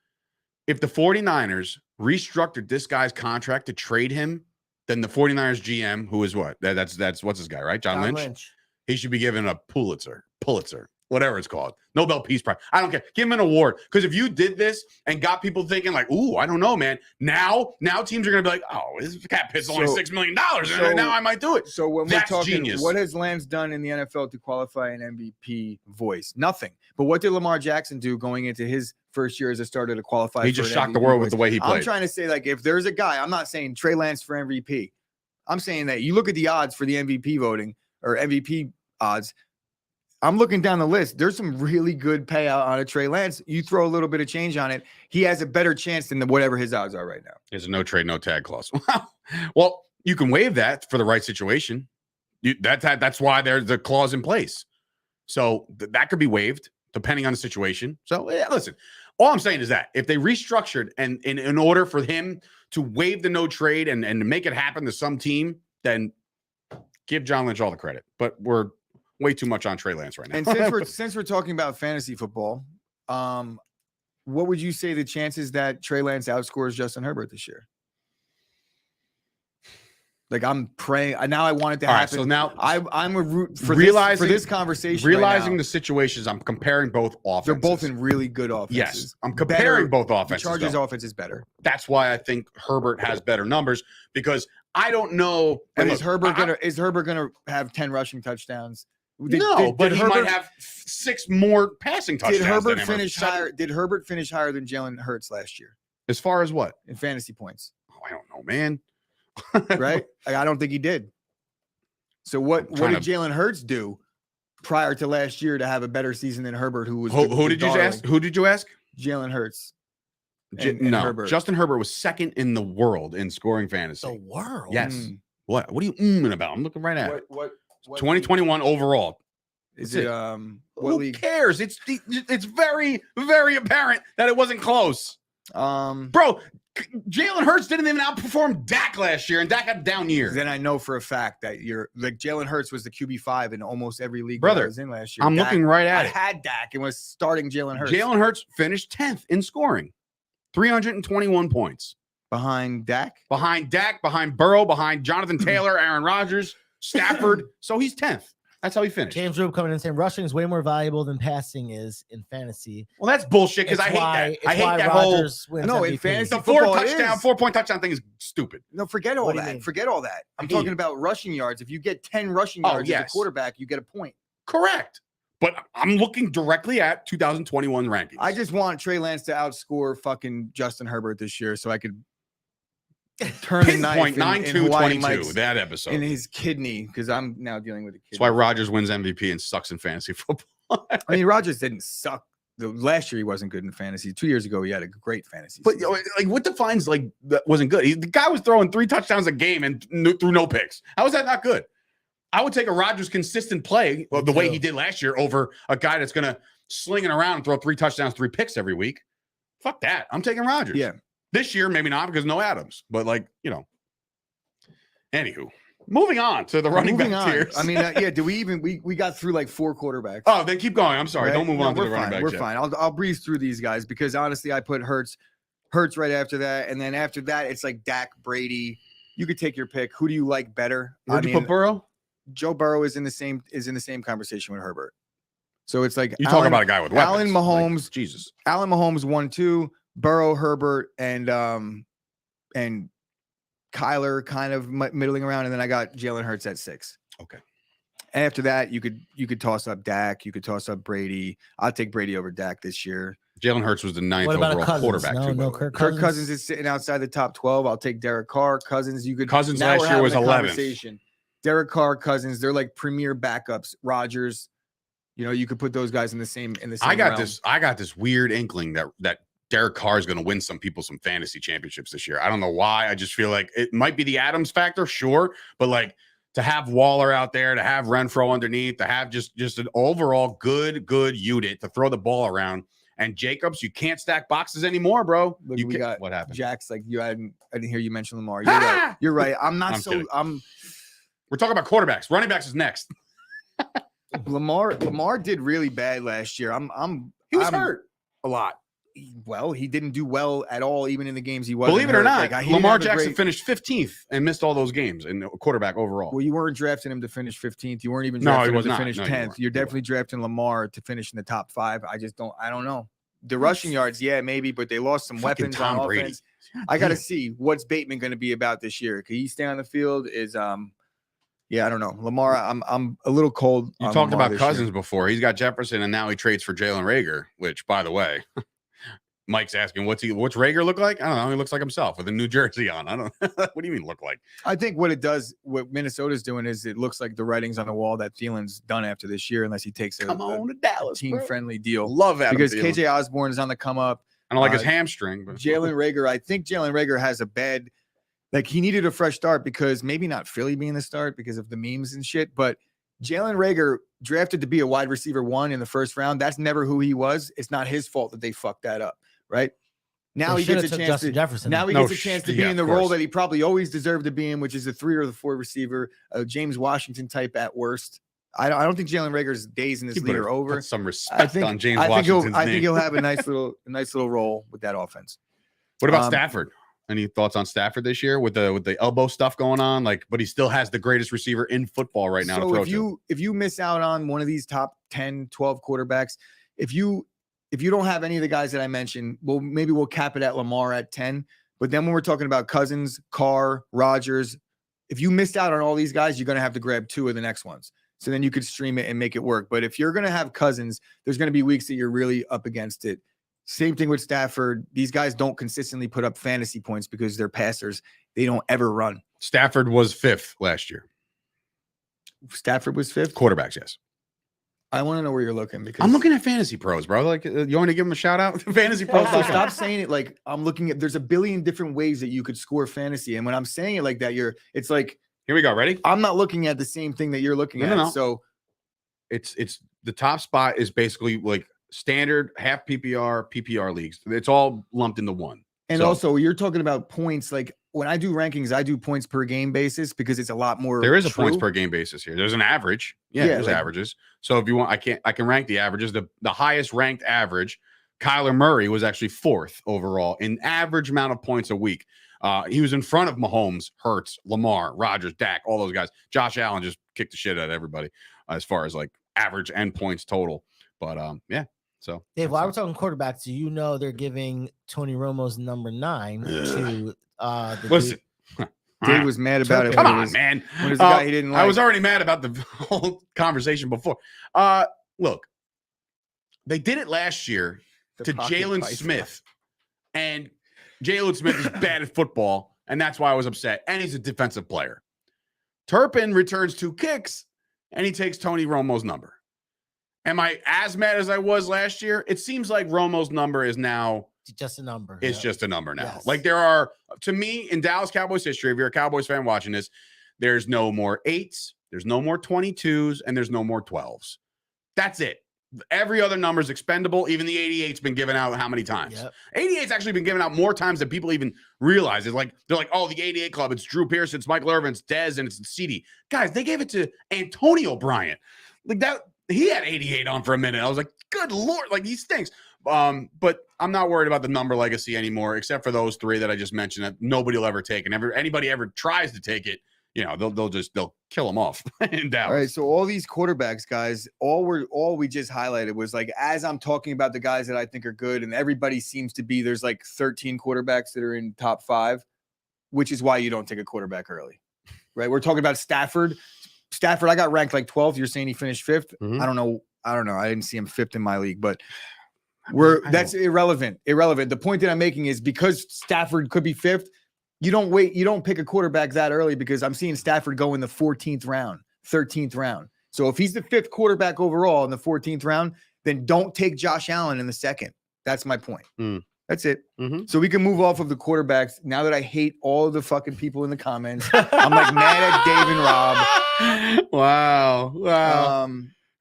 the 49ers restructured this guy's contract to trade him, then the 49ers GM, who is what? That's what's his guy, right? John Lynch. He should be given a Pulitzer, whatever it's called. Nobel Peace Prize. I don't care. Give him an award. Because if you did this and got people thinking like, ooh, I don't know, man. Now teams are going to be like, oh, this cap hit's only $6 million. And now I might do it. So when we're talking, genius. What has Lance done in the NFL to qualify an MVP voice? Nothing. But what did Lamar Jackson do going into his first year as a starter to qualify? He just shocked the world with the way he played. I'm trying to say, like, if there's a guy, I'm not saying Trey Lance for MVP. I'm saying that you look at the odds for the MVP voting or MVP odds. I'm looking down the list. There's some really good payout on a Trey Lance. You throw a little bit of change on it, he has a better chance than whatever his odds are right now. There's a no trade, no tag clause. Well, you can waive that for the right situation. That's why there's the clause in place. So that could be waived depending on the situation. So yeah, listen, all I'm saying is that if they restructured and in order for him to waive the no trade and make it happen to some team, then give John Lynch all the credit. But we're way too much on Trey Lance right now. And since we're talking about fantasy football, what would you say the chances that Trey Lance outscores Justin Herbert this year? Like, I'm praying. Now I want it to happen. Right, so now I'm a root for this conversation. Realizing right the situations, I'm comparing both offenses. They're both in really good offenses. Yes, I'm comparing both offenses. The Chargers' offense is better. That's why I think Herbert has better numbers, because I don't know. But is Herbert gonna have 10 rushing touchdowns? But he might have 6 more passing touchdowns. Did Herbert finish higher? Did Herbert finish higher than Jalen Hurts last year? As far as what? In fantasy points. Oh, I don't know, man. Right? I don't think he did. So what did Jalen Hurts do prior to last year to have a better season than Herbert, who was who did you ask? Who did you ask? Jalen Hurts. No, Herbert. Justin Herbert was second in the world in scoring fantasy. The world? Yes. What are you umming about? I'm looking right at it. What 2021 overall. Is it what Who league? cares? It's very, very apparent that it wasn't close. Bro, Jalen Hurts didn't even outperform Dak last year, and Dak had a down year. Then I know for a fact that you're like Jalen Hurts was the QB5 in almost every league Brother, that I was in last year. I'm looking right at it. I had Dak and was starting Jalen Hurts. Jalen Hurts finished 10th in scoring, 321 points. Behind Dak? Behind Burrow, behind Jonathan Taylor, Aaron Rodgers, Stafford. So he's 10th. That's how he finished. James Rube coming in and saying rushing is way more valuable than passing is in fantasy. Well, that's bullshit because I hate that. I hate that whole. No, in fantasy, the 4-point touchdown thing is stupid. No, forget all that. Forget all that. I'm talking about rushing yards. If you get 10 rushing yards as a quarterback, you get a point. Correct. But I'm looking directly at 2021 rankings. I just want Trey Lance to outscore fucking Justin Herbert this year so I could turn the knife in that episode in his kidney, because I'm now dealing with a kidney. That's why Rodgers wins MVP and sucks in fantasy football. I mean, Rodgers didn't suck. Last year he wasn't good in fantasy. 2 years ago he had a great fantasy. But like, what defines like that wasn't good? The guy was throwing 3 touchdowns a game and threw no picks. How is that not good? I would take a Rodgers consistent play the way he did last year over a guy that's gonna sling it around and throw 3 touchdowns, 3 picks every week. Fuck that. I'm taking Rodgers. Yeah. This year, maybe not because no Adams, but like, anywho, moving on to the running back tiers. I mean, did we even, we got through like 4 quarterbacks. Oh, then keep going. I'm sorry. Right? Don't move on to the running back. We're fine. I'll breeze through these guys because honestly, I put Hurts right after that. And then after that, it's like Dak, Brady. You could take your pick. Who do you like better? Where'd you put Burrow? Joe Burrow is in the same conversation with Herbert. So it's like you talk about a guy with weapons. Allen Mahomes, like, Jesus. Allen Mahomes 1-2. Burrow, Herbert, and Kyler kind of middling around, and then I got Jalen Hurts at 6. Okay. And after that, you could toss up Dak, you could toss up Brady. I'll take Brady over Dak this year. Jalen Hurts was the 9th overall quarterback. Kirk Cousins is sitting outside the top 12. I'll take Derek Carr. Cousins last year was 11th. Derek Carr, Cousins, they're like premier backups. Rodgers, you could put those guys in the same. I got this weird inkling that Derek Carr is going to win some people some fantasy championships this year. I don't know why. I just feel like it might be the Adams factor, sure, but like to have Waller out there, to have Renfro underneath, to have just an overall good unit to throw the ball around. And Jacobs, you can't stack boxes anymore, bro. Look, what happened? Jack's like I didn't hear you mention Lamar. You're right. We're talking about quarterbacks. Running backs is next. Lamar did really bad last year. He was hurt a lot. Well, he didn't do well at all, even in the games he was. Believe it or not, Lamar Jackson finished 15th and missed all those games in quarterback overall. Well, you weren't drafting him to finish 15th. You weren't even drafting him to finish 10th. You're definitely drafting Lamar to finish in the top 5. I don't know. The rushing yards, yeah, maybe, but they lost some weapons on offense. I got to see what's Bateman going to be about this year. Can he stay on the field? Yeah, I don't know. Lamar, I'm a little cold. You talked about Cousins before. He's got Jefferson, and now he trades for Jalen Reagor, which, by the way, Mike's asking, what's Reagor look like? I don't know. He looks like himself with a New Jersey on. I don't. What do you mean look like? I think what Minnesota's doing is it looks like the writing's on the wall that Thielen's done after this year, unless he takes a Dallas team-friendly deal. Love Adam because Thielen. KJ Osborne is on the come up. I don't like his hamstring, but Jalen Reagor. I think Jalen Reagor has a bad. Like he needed a fresh start because maybe not Philly being the start because of the memes and shit, but Jalen Reagor drafted to be a wide receiver 1 in the first round. That's never who he was. It's not his fault that they fucked that up, right? Now They he gets a should've took chance Justin to Jefferson. now he No, gets a chance to be yeah, in the of role course. that he probably always deserved to be in, which is the 3 or the 4 receiver, James Washington type at worst. I don't think Jalen Reagor's days in this You league better are over. Put some respect on James I think Washington's name. he'll have a nice little role with that offense. What about Stafford? Any thoughts on Stafford this year with the elbow stuff going on? Like, but he still has the greatest receiver in football right now. So to throw if you miss out on one of these top 10, 12 quarterbacks, if you don't have any of the guys that I mentioned, maybe we'll cap it at Lamar at 10. But then when we're talking about Cousins, Carr, Rodgers, if you missed out on all these guys, you're going to have to grab 2 of the next ones. So then you could stream it and make it work. But if you're going to have Cousins, there's going to be weeks that you're really up against it. Same thing with Stafford. These guys don't consistently put up fantasy points because they're passers. They don't ever run. Stafford was 5th last year. Stafford was 5th. Quarterbacks, yes. I want to know where you're looking because I'm looking at Fantasy Pros, bro. Like, you want to give them a shout out? Fantasy Pros. So stop saying it like I'm looking at. There's a billion different ways that you could score fantasy, and when I'm saying it like that, it's like Here we go. Ready? I'm not looking at the same thing that you're looking at. No. So It's the top spot is basically like standard half PPR leagues. It's all lumped into one. and So, also you're talking about points. Like when I do rankings, I do points per game basis because it's a lot more. there is a true. points per game basis here. There's an average. Yeah, Yeah, there's like- averages. So if you want, I can rank the averages. The highest ranked average, Kyler Murray was actually 4th overall in average amount of points a week. He was in front of Mahomes, Hurts, Lamar, Rodgers, Dak, all those guys. Josh Allen just kicked the shit out of everybody as far as like average and points total. But yeah. So Dave, while we're talking quarterbacks, do you know they're giving Tony Romo's number 9 to the listen. Dave was mad about it. Come when it on, was- man. When it was the guy he didn't like. I was already mad about the whole conversation before. Look, they did it last year The to pocket Jalen python. Smith, and Jalen Smith is bad at football, and that's why I was upset. And he's a defensive player. Turpin returns 2 kicks, and he takes Tony Romo's number. Am I as mad as I was last year? It seems like Romo's number is now just a number. it's Yeah. just a number now. Yes. Like there are, to me, in Dallas Cowboys history, if you're a Cowboys fan watching this, there's no more 8s, there's no more 22s, and there's no more 12s. That's it. Every other number is expendable. Even the 88's been given out how many times? Yep. 88's actually been given out more times than people even realize. It's like they're like, oh, the 88 club. It's Drew Pearson, it's Michael Irvin, it's Dez, and it's CD. Guys, they gave it to Antonio Bryant. Like that, he had 88 on for a minute. I was like, good Lord, like he stinks. But I'm not worried about the number legacy anymore, except for those 3 that I just mentioned that nobody will ever take. And anybody ever tries to take it, you know, they'll kill them off in Dallas. All right, so all these quarterbacks, guys, all we just highlighted was like as I'm talking about the guys that I think are good, and everybody seems to be there's like 13 quarterbacks that are in top 5, which is why you don't take a quarterback early, right? We're talking about Stafford. I got ranked like 12th. You're saying he finished 5th. Mhm. I don't know. I didn't see him 5th in my league, but I that's don't- irrelevant. The point that I'm making is because Stafford could be 5th, you don't pick a quarterback that early because I'm seeing Stafford go in the 14th round, 13th round. So if he's the 5th quarterback overall in the 14th round, then don't take Josh Allen in the 2nd. That's my point. Mm. That's it. Mhm. So we can move off of the quarterbacks now that I hate all of the fucking people in the comments. I'm like mad at Dave and Rob. Wow.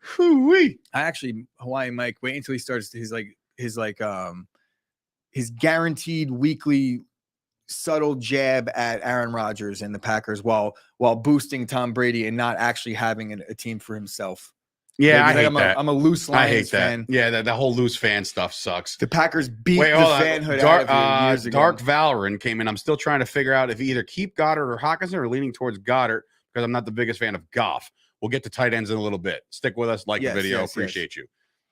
Hoo-wee. I actually Hawaiian Mike. Wait until he starts his guaranteed weekly subtle jab at Aaron Rodgers and the Packers while boosting Tom Brady and not actually having a team for himself. Yeah, Like, I hate I'm that. I'm a loose I Lions hate that. fan. Yeah, the whole loose fan stuff sucks. The Packers beat Wait, the hold on. fanhood out of here years ago. Dark Valorant came in. I'm still trying to figure out if either keep Goddard or Hawkinson or leaning towards Goddard because I'm not the biggest fan of Goff. We'll get to tight ends in a little bit. Stick with us. Like Yes, the video. yes, yes. Appreciate you.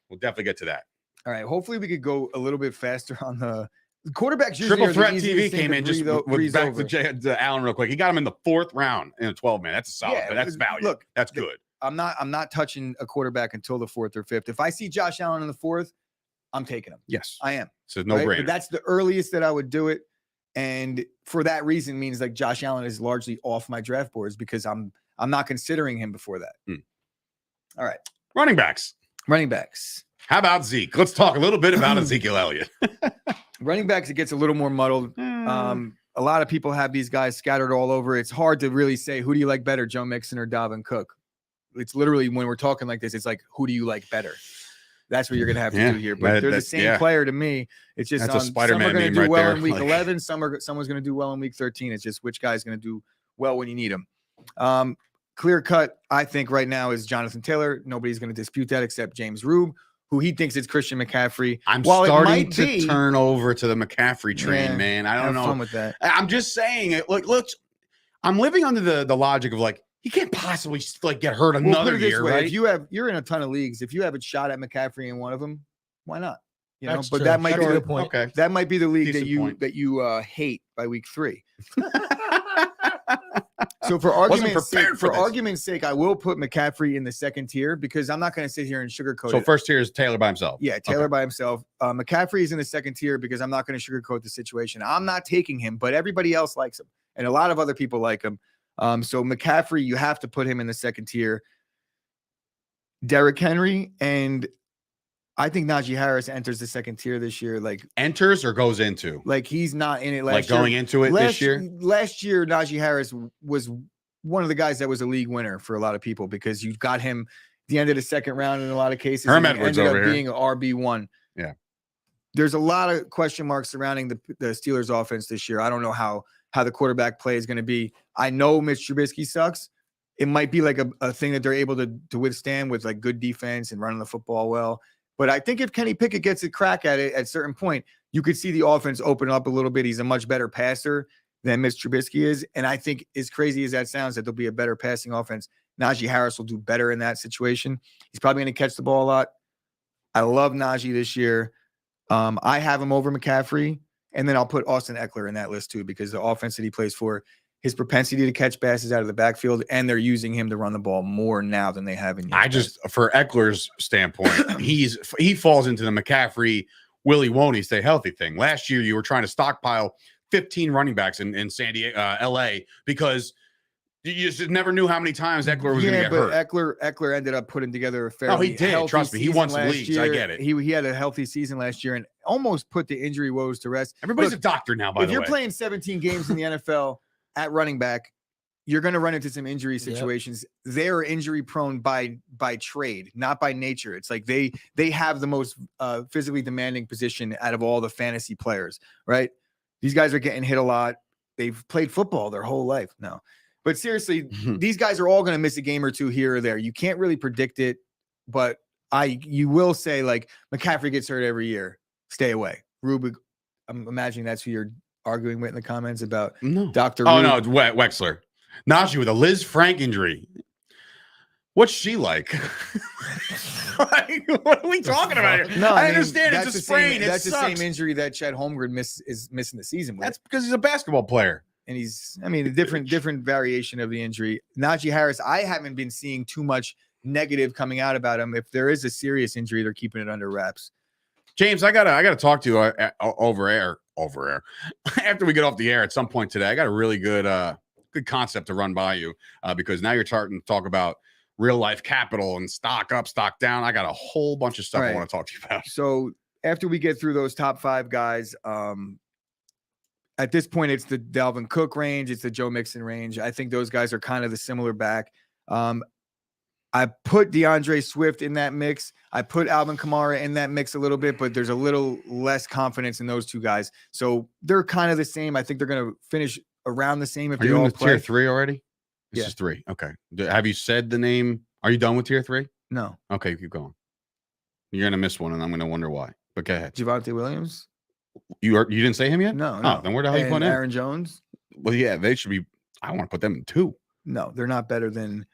We'll definitely get to that. All right. Hopefully we could go a little bit faster on the quarterbacks. Usually Triple are the Threat easiest TV thing came to in just breeze back over. to Allen real quick. He got him in the 4th round in a 12-man. That's a solid. Yeah, That's value. look, That's good. I'm not touching a quarterback until the 4th or 5th. If I see Josh Allen in the 4th, I'm taking him. Yes. I am. It's a no right? brainer. But that's the earliest that I would do it. And for that reason means like Josh Allen is largely off my draft boards because I'm not considering him before that. Hmm. All right. Running backs. Running backs. How about Zeke? Let's talk a little bit about Ezekiel Elliott. Running backs, it gets a little more muddled. A lot of people have these guys scattered all over. It's hard to really say who do you like better, Joe Mixon or Dalvin Cook. it's literally when we're talking like this, it's like, who do you like better? That's what you're gonna have to do here. But they're the same player to me. It's just that's a Spider-Man some are gonna meme do right well there. in week Like, 11. Someone's gonna do well in week 13. It's just which guy's gonna do well when you need him. Clear cut, I think right now is Jonathan Taylor. Nobody's gonna dispute that except James Rube, who he thinks it's Christian McCaffrey. I'm starting to turn over to the McCaffrey train, man. I don't know. Have fun with that. I'm just saying it. Look, I'm living under the logic of like, he can't possibly like get hurt another year, right? If you're in a ton of leagues, if you have a shot at McCaffrey in one of them, why not? You know, That's but true. that might That's be a good point. Okay. That might be the league Decent that you hate by week 3. So for argument's sake, I will put McCaffrey in the second tier because I'm not going to sit here and sugarcoat it. So first tier is Taylor by himself. Yeah, Taylor by himself. McCaffrey is in the second tier because I'm not going to sugarcoat the situation. I'm not taking him, but everybody else likes him, and a lot of other people like him. So McCaffrey, you have to put him in the second tier. Derrick Henry, and I think Najee Harris enters the second tier this year. Like enters or goes into? Like he's not in it last like year. going into it this year? Last year, Najee Harris was one of the guys that was a league winner for a lot of people because you got him at the end of the second round in a lot of cases. Herm Edwards ended over up here. being an RB1. Yeah. There's a lot of question marks surrounding the Steelers offense this year. I don't know how the quarterback play is going to be. I know Mitch Trubisky sucks. It might be like a thing that they're able to withstand with like good defense and running the football well. But I think if Kenny Pickett gets a crack at it at a certain point, you could see the offense open up a little bit. He's a much better passer than Mitch Trubisky is. And I think as crazy as that sounds, that there'll be a better passing offense. Najee Harris will do better in that situation. He's probably going to catch the ball a lot. I love Najee this year. I have him over McCaffrey. And then I'll put Austin Eckler in that list too, because the offense that he plays for, his propensity to catch passes out of the backfield, and they're using him to run the ball more now than they have in years. For Eckler's standpoint, he falls into the McCaffrey, Willie won't he stay healthy thing. Last year, you were trying to stockpile 15 running backs in San Diego, LA, because you just never knew how many times Eckler was going to get hurt. Eckler ended up putting together a fairly he did. Trust me, he won some leagues. Year. I get it. He had a healthy season last year and almost put the injury woes to rest. Everybody's a doctor now, by the way. If you're playing 17 games in the NFL at running back, you're going to run into some injury situations. Yep. They're injury prone by trade, not by nature. It's like they have the most physically demanding position out of all the fantasy players, right? These guys are getting hit a lot. They've played football their whole life. No. But seriously, these guys are all going to miss a game or two here or there. You can't really predict it, but you will say like McCaffrey gets hurt every year. Stay away. Rubik, I'm imagining that's who you're arguing with in the comments about. No. Dr. Oh, Rube. no, Wexler. Najee with a Liz Frank injury. What's she like? What are we talking about here? No, I understand it's a sprain. That's the same injury that Chet Holmgren is missing the season with. That's because he's a basketball player. And a different variation of the injury. Najee Harris, I haven't been seeing too much negative coming out about him. If there is a serious injury, they're keeping it under wraps. James, I gotta talk to you over air. After we get off the air at some point today, I got a really good concept to run by you because now you're starting to talk about real life capital and stock up, stock down. I got a whole bunch of stuff I want to talk to you about. So after we get through those top 5 guys, at this point, it's the Dalvin Cook range. It's the Joe Mixon range. I think those guys are kind of the similar back. I put DeAndre Swift in that mix. I put Alvin Kamara in that mix a little bit, but there's a little less confidence in those two guys. So they're kind of the same. I think they're going to finish around the same if they all play. Tier 3 already? This is 3. Okay. Have you said the name? Are you done with tier 3? No. Okay, keep going. You're going to miss one, and I'm going to wonder why. But go ahead. Javonte Williams? You didn't say him yet? No. Oh, then where the hell you put him? Aaron Jones? Well, yeah, they should be. I want to put them in 2. No, they're not better than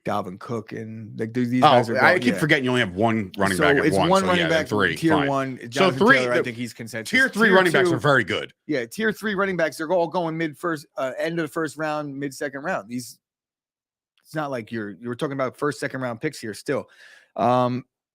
Dalvin Cook and like these guys are. I keep forgetting you only have one running back at it's one. One so running yeah, back, 3. Tier fine. 1. So 3, Taylor, I think he's consensus. Tier 3 running backs are very good. Yeah, tier 3 running backs. They're all going end of the first round, mid second round. It's not like you were talking about first, second round picks here. Still,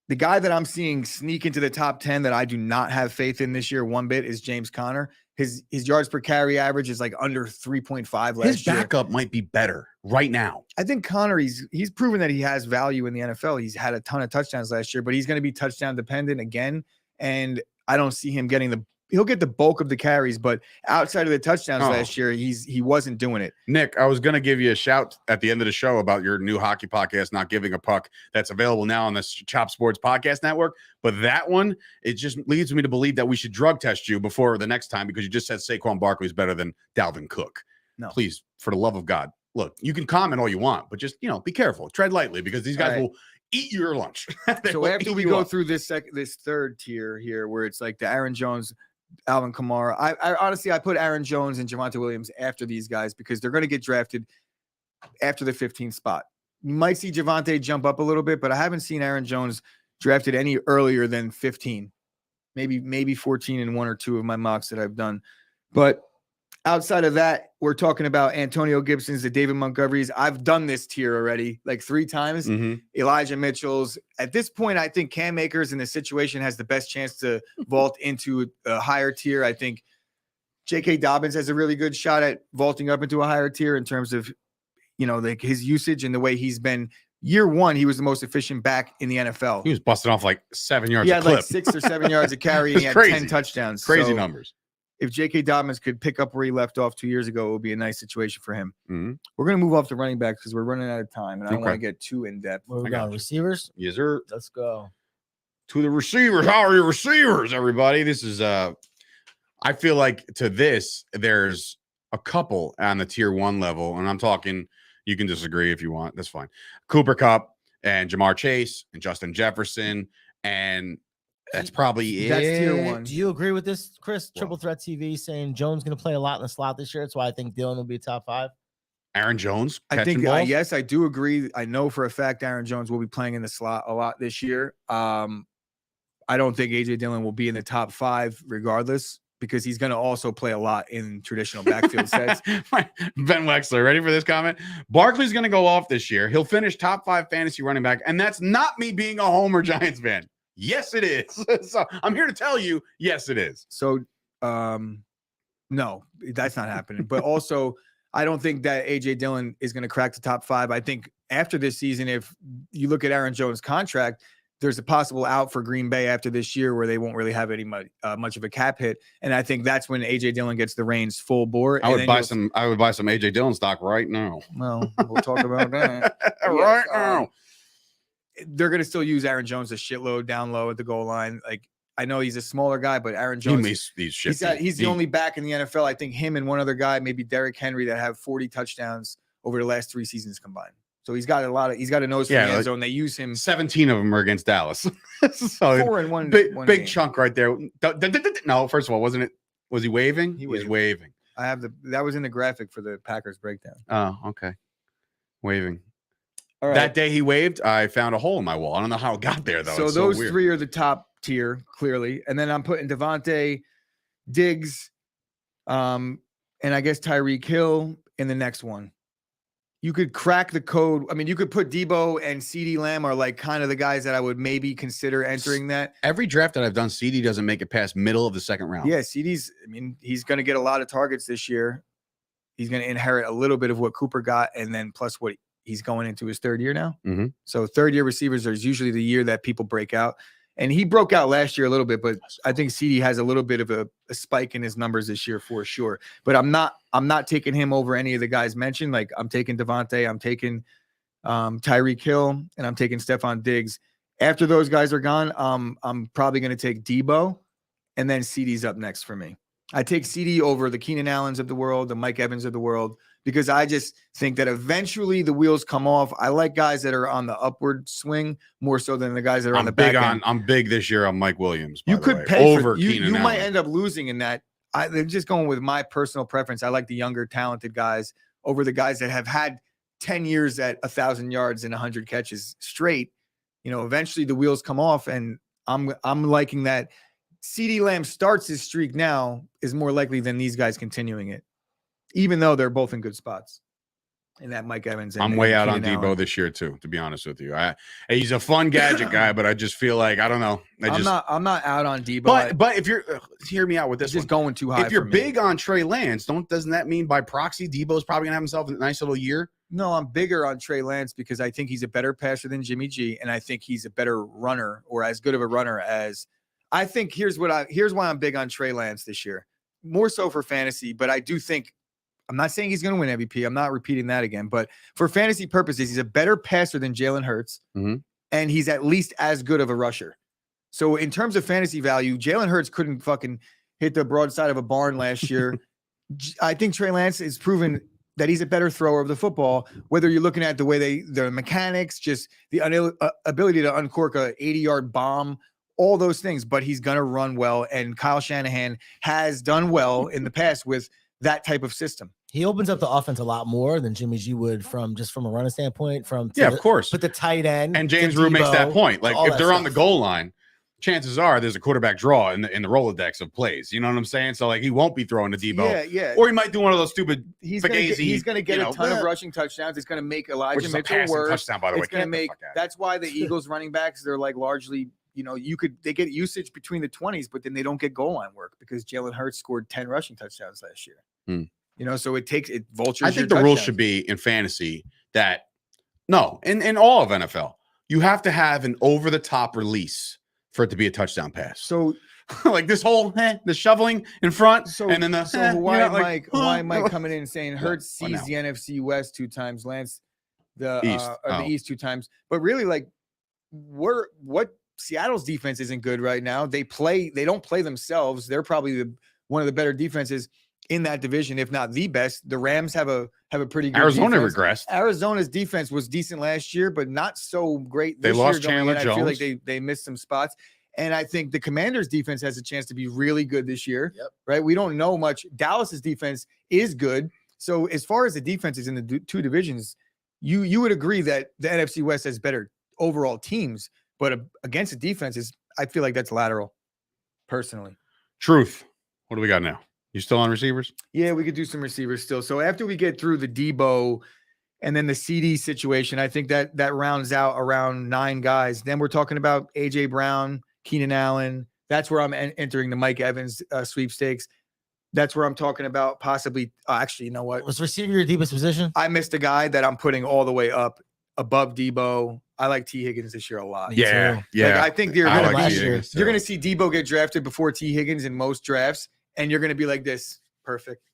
the guy that I'm seeing sneak into the top 10 that I do not have faith in this year one bit is James Conner. His yards per carry average is like under 3.5 last year. His backup might be better right now. I think Conner, he's proven that he has value in the NFL. He's had a ton of touchdowns last year, but he's going to be touchdown dependent again. And I don't see him getting get the bulk of the carries, but outside of the touchdowns last year, he wasn't doing it. Nick, I was going to give you a shout at the end of the show about your new hockey podcast, Not Giving a Puck, that's available now on the Chop Sports Podcast Network. But that one, it just leads me to believe that we should drug test you before the next time, because you just said Saquon Barkley is better than Dalvin Cook. No. Please, for the love of God, look, you can comment all you want, but just, be careful. Tread lightly, because these guys will eat your lunch. So after we go through this third tier here, where it's like the Aaron Jones, Alvin Kamara, I honestly, I put Aaron Jones and Javonte Williams after these guys because they're going to get drafted after the 15th spot. You might see Javonte jump up a little bit, but I haven't seen Aaron Jones drafted any earlier than 15, maybe 14 in one or two of my mocks that I've done. But outside of that, we're talking about Antonio Gibson's, the David Montgomerys. I've done this tier already like 3 times. Elijah Mitchell's. At this point, I think Cam Akers in this situation has the best chance to vault into a higher tier. I think J.K. Dobbins has a really good shot at vaulting up into a higher tier in terms of, like his usage and the way he's been. Year 1, he was the most efficient back in the NFL. He was busting off like 7 yards. He had like 6 or 7 yards of carry. And he had crazy. 10 touchdowns. Crazy numbers. If J.K. Dobbins could pick up where he left off 2 years ago, it would be a nice situation for him. We're going to move off to running backs because we're running out of time, and I don't want to get too in-depth. Where we got receivers? Yes, sir. Let's go. To the receivers. How are your receivers, everybody? This is, I feel like to this, there's a couple on the tier 1 level, and I'm talking, you can disagree if you want. That's fine. Cooper Kupp and Jamar Chase and Justin Jefferson, and that's probably That's tier 1. Do you agree with this, Chris? Triple Threat TV saying Jones going to play a lot in the slot this year. That's why I think Dylan will be top 5. Aaron Jones? I think, yes, I do agree. I know for a fact Aaron Jones will be playing in the slot a lot this year. I don't think A.J. Dillon will be in the top 5 regardless, because he's going to also play a lot in traditional backfield sets. Ben Wexler, ready for this comment? Barkley's going to go off this year. He'll finish top 5 fantasy running back, and that's not me being a Homer Giants fan. Yes, it is. So I'm here to tell you, yes, it is. So, no, that's not happening. But also, I don't think that A.J. Dillon is going to crack the top 5. I think after this season, if you look at Aaron Jones' contract, there's a possible out for Green Bay after this year where they won't really have any much of a cap hit. And I think that's when A.J. Dillon gets the reins full bore. I would buy some A.J. Dillon stock right now. Well, we'll talk about that. Right now. They're going to still use Aaron Jones a shitload down low at the goal line. Like, I know he's a smaller guy, but Aaron Jones, he's the only back in the NFL. I think him and one other guy, maybe Derrick Henry, that have 40 touchdowns over the last 3 seasons combined. So he's got a nose for the end zone. They use him. 17 of them are against Dallas. So 4 in one. Big chunk right there. No, first of all, wasn't it? Was he waving? He was waving. I have that was in the graphic for the Packers breakdown. Oh, okay. Waving. All right. That day he waved, I found a hole in my wall. I don't know how it got there, though. So those 3 are the top tier, clearly. And then I'm putting Devontae, Diggs, and I guess Tyreek Hill in the next one. You could crack the code. I mean, you could put Debo and CeeDee Lamb are like kind of the guys that I would maybe consider entering that. Every draft that I've done, CeeDee doesn't make it past middle of the 2nd round. Yeah, he's going to get a lot of targets this year. He's going to inherit a little bit of what Cooper got, and then plus what he's going into his 3rd year now. So 3rd-year receivers are usually the year that people break out. And he broke out last year a little bit, but I think CeeDee has a little bit of a spike in his numbers this year for sure. But I'm not taking him over any of the guys mentioned. Like, I'm taking Devontae, I'm taking Tyreek Hill, and I'm taking Stephon Diggs. After those guys are gone, I'm probably going to take Debo, and then CeeDee's up next for me. I take CeeDee over the Keenan Allens of the world, the Mike Evans of the world, because I just think that eventually the wheels come off. I like guys that are on the upward swing more so than the guys that are on the back end. I'm big this year on Mike Williams. You could pay over you. Keenan You Allen. might end up losing in that. They're just going with my personal preference. I like the younger, talented guys over the guys that have had 10 years at 1,000 yards and 100 catches straight. Eventually the wheels come off, and I'm liking that. CeeDee Lamb starts his streak now is more likely than these guys continuing it, even though they're both in good spots. And that Mike Evans. I'm way out on Debo this year too, to be honest with you. He's a fun gadget guy, but I just feel like I don't know. I'm not out on Debo. But if you're hear me out with this, just going too high. If you're big on Trey Lance, doesn't that mean by proxy Debo's probably gonna have himself a nice little year? No, I'm bigger on Trey Lance because I think he's a better passer than Jimmy G, and I think he's a better runner, or as good of a runner as. I think here's why I'm big on Trey Lance this year. More so for fantasy, but I do think I'm not saying he's going to win MVP. I'm not repeating that again, but for fantasy purposes, he's a better passer than Jalen Hurts, and he's at least as good of a rusher. So in terms of fantasy value, Jalen Hurts couldn't fucking hit the broadside of a barn last year. I think Trey Lance is proven that he's a better thrower of the football, whether you're looking at the way the mechanics, just the ability to uncork a 80-yard bomb, all those things, but he's going to run well. And Kyle Shanahan has done well in the past with that type of system. He opens up the offense a lot more than Jimmy G would from a running standpoint. Of course. But the tight end and James Rue makes that point. Like if they're on the goal line, chances are there's a quarterback draw in the Rolodex of plays. You know what I'm saying? So like he won't be throwing to Debo. Yeah. Or he might do one of those stupid. He's going to get a ton of rushing touchdowns. It's going to make Elijah Mitchell worse. Touchdown, by the way. It's going to make. That's why the Eagles running backs, they're like largely. They get usage between the 20s, but then they don't get goal line work because Jalen Hurts scored 10 rushing touchdowns last year. So it vultures. I think the rule should be in fantasy that in all of NFL, you have to have an over the top release for it to be a touchdown pass. So like this whole the shoveling in front, and then why Mike coming in and saying Hurts sees the NFC West 2 times, Lance the East 2 times, but really like what Seattle's defense isn't good right now. They don't play themselves. They're probably one of the better defenses in that division, if not the best. The Rams have a pretty good Arizona defense. regressed. Arizona's defense was decent last year, but not so great this year. They lost Chandler Jones. I feel like they missed some spots. And I think the Commanders' defense has a chance to be really good this year. Yep. Right? We don't know much. Dallas's defense is good. So as far as the defenses in the 2 divisions, you would agree that the NFC West has better overall teams, but against the defenses, I feel like that's lateral, personally. Truth. What do we got now? You still on receivers? Yeah, we could do some receivers still. So after we get through the Debo and then the CD situation, I think that rounds out around 9 guys. Then we're talking about A.J. Brown, Keenan Allen. That's where I'm entering the Mike Evans sweepstakes. That's where I'm talking about possibly actually, you know what? Was receiver your deepest position? I missed a guy that I'm putting all the way up above Debo. I like T. Higgins this year a lot. Yeah. Like, I think you're going to see Debo get drafted before T. Higgins in most drafts. And you're going to be like this. Perfect.